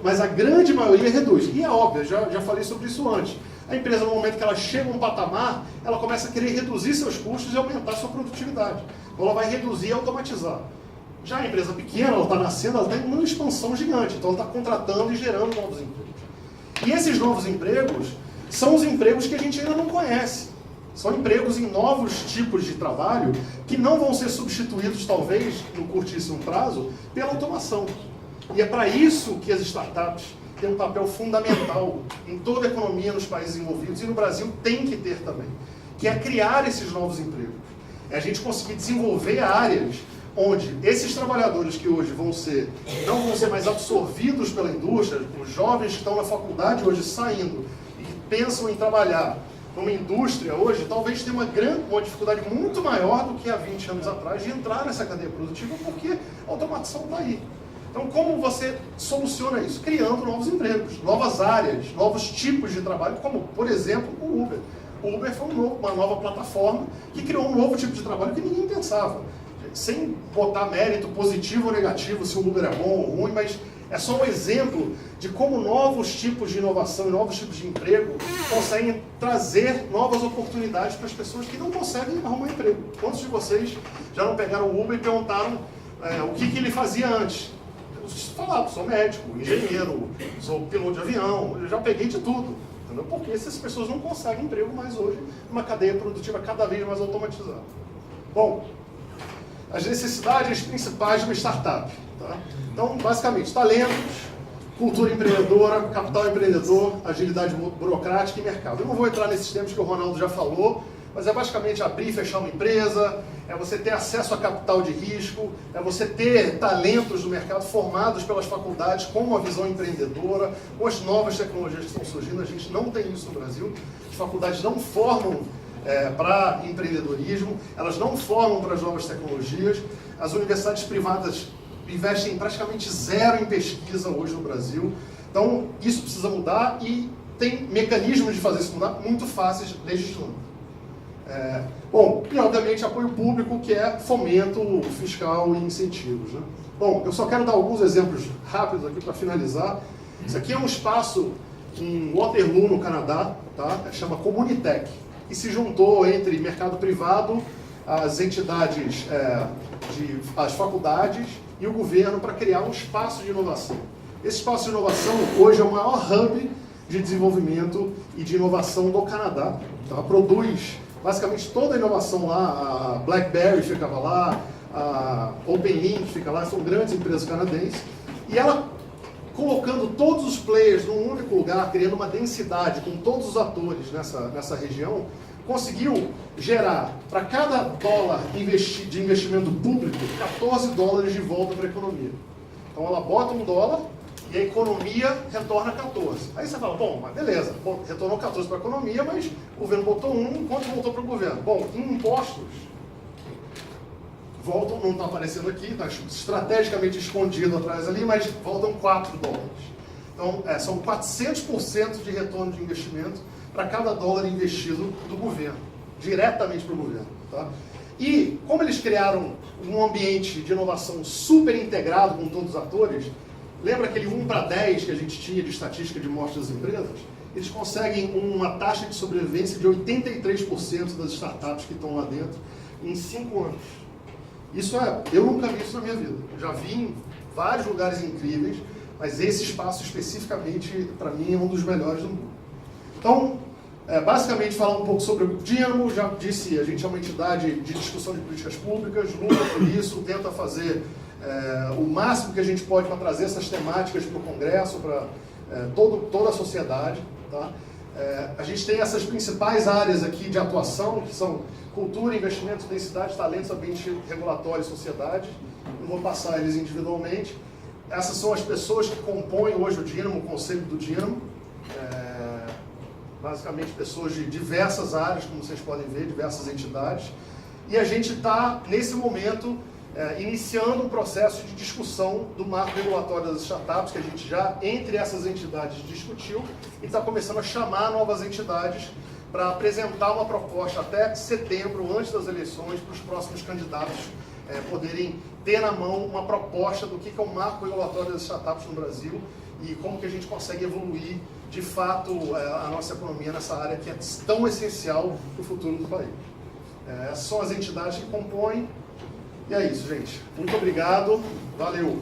mas a grande maioria reduz. E é óbvio, já falei sobre isso antes. A empresa, no momento que ela chega a um patamar, ela começa a querer reduzir seus custos e aumentar sua produtividade. Então ela vai reduzir e automatizar. Já a empresa pequena, ela está nascendo, ela está em uma expansão gigante, então ela está contratando e gerando novos empregos. E esses novos empregos são os empregos que a gente ainda não conhece. São empregos em novos tipos de trabalho que não vão ser substituídos, talvez, no curtíssimo prazo, pela automação. E é para isso que as startups têm um papel fundamental em toda a economia nos países envolvidos, e no Brasil tem que ter também, que é criar esses novos empregos. É a gente conseguir desenvolver áreas onde esses trabalhadores que hoje não vão ser mais absorvidos pela indústria, os jovens que estão na faculdade hoje saindo e pensam em trabalhar numa indústria hoje, talvez tenha uma dificuldade muito maior do que há 20 anos atrás de entrar nessa cadeia produtiva, porque a automação está aí. Então, como você soluciona isso? Criando novos empregos, novas áreas, novos tipos de trabalho, como, por exemplo, o Uber. O Uber foi uma nova plataforma que criou um novo tipo de trabalho que ninguém pensava. Sem botar mérito positivo ou negativo, se o Uber é bom ou ruim, mas é só um exemplo de como novos tipos de inovação e novos tipos de emprego conseguem trazer novas oportunidades para as pessoas que não conseguem arrumar emprego. Quantos de vocês já não pegaram o Uber e perguntaram o que ele fazia antes? Eu falava, sou médico, engenheiro, sou piloto de avião, eu já peguei de tudo. Entendeu? Porque essas pessoas não conseguem emprego mais hoje numa cadeia produtiva cada vez mais automatizada. Bom, as necessidades principais de uma startup. Tá? Então, basicamente, talentos, cultura empreendedora, capital empreendedor, agilidade burocrática e mercado. Eu não vou entrar nesses termos que o Ronaldo já falou, mas é basicamente abrir e fechar uma empresa, é você ter acesso a capital de risco, é você ter talentos no mercado formados pelas faculdades com uma visão empreendedora, com as novas tecnologias que estão surgindo. A gente não tem isso no Brasil. As faculdades não formam para empreendedorismo, elas não formam para as novas tecnologias. As universidades privadas investem praticamente zero em pesquisa hoje no Brasil. Então, isso precisa mudar e tem mecanismos de fazer isso mudar muito fáceis legislando. Bom, e obviamente apoio público, que é fomento fiscal e incentivos. Né? Bom, eu só quero dar alguns exemplos rápidos aqui para finalizar. Isso aqui é um espaço em Waterloo, no Canadá, tá? Chama Comunitech, e se juntou entre mercado privado, as entidades, as faculdades e o governo para criar um espaço de inovação. Esse espaço de inovação hoje é o maior hub de desenvolvimento e de inovação do Canadá. Tá? Produz basicamente toda a inovação lá, a BlackBerry ficava lá, a OpenInc fica lá, são grandes empresas canadenses, e ela colocando todos os players num único lugar, criando uma densidade com todos os atores nessa região, conseguiu gerar, para cada dólar de investimento público, 14 dólares de volta para a economia. Então ela bota $1 e a economia retorna 14. Aí você fala, bom, mas beleza, retornou 14 para a economia, mas o governo botou 1, quanto voltou para o governo? Bom, em impostos, voltam, não está aparecendo aqui, está estrategicamente escondido atrás ali, mas voltam 4 dólares. Então, são 400% de retorno de investimento para cada dólar investido do governo, diretamente para o governo. Tá? E, como eles criaram um ambiente de inovação super integrado com todos os atores, lembra aquele 1/10 que a gente tinha de estatística de morte das empresas? Eles conseguem uma taxa de sobrevivência de 83% das startups que estão lá dentro em 5 anos. Eu nunca vi isso na minha vida. Eu já vi em vários lugares incríveis, mas esse espaço especificamente, para mim, é um dos melhores do mundo. Então, basicamente, falar um pouco sobre o Dínamo. Já disse, a gente é uma entidade de discussão de políticas públicas, luta por isso, tenta fazer o máximo que a gente pode para trazer essas temáticas para o Congresso, para toda a sociedade. Tá? A gente tem essas principais áreas aqui de atuação, que são cultura, investimentos, densidade, talentos, ambiente regulatório e sociedade. Não vou passar eles individualmente. Essas são as pessoas que compõem hoje o Dínamo, o conselho do Dínamo. Basicamente pessoas de diversas áreas, como vocês podem ver, diversas entidades. E a gente está, nesse momento, iniciando um processo de discussão do marco regulatório das startups, que a gente já, entre essas entidades, discutiu, e está começando a chamar novas entidades para apresentar uma proposta até setembro, antes das eleições, para os próximos candidatos poderem ter na mão uma proposta do que é o marco regulatório das startups no Brasil e como que a gente consegue evoluir, de fato, a nossa economia nessa área que é tão essencial para o futuro do país. Essas são as entidades que compõem. E é isso, gente. Muito obrigado. Valeu!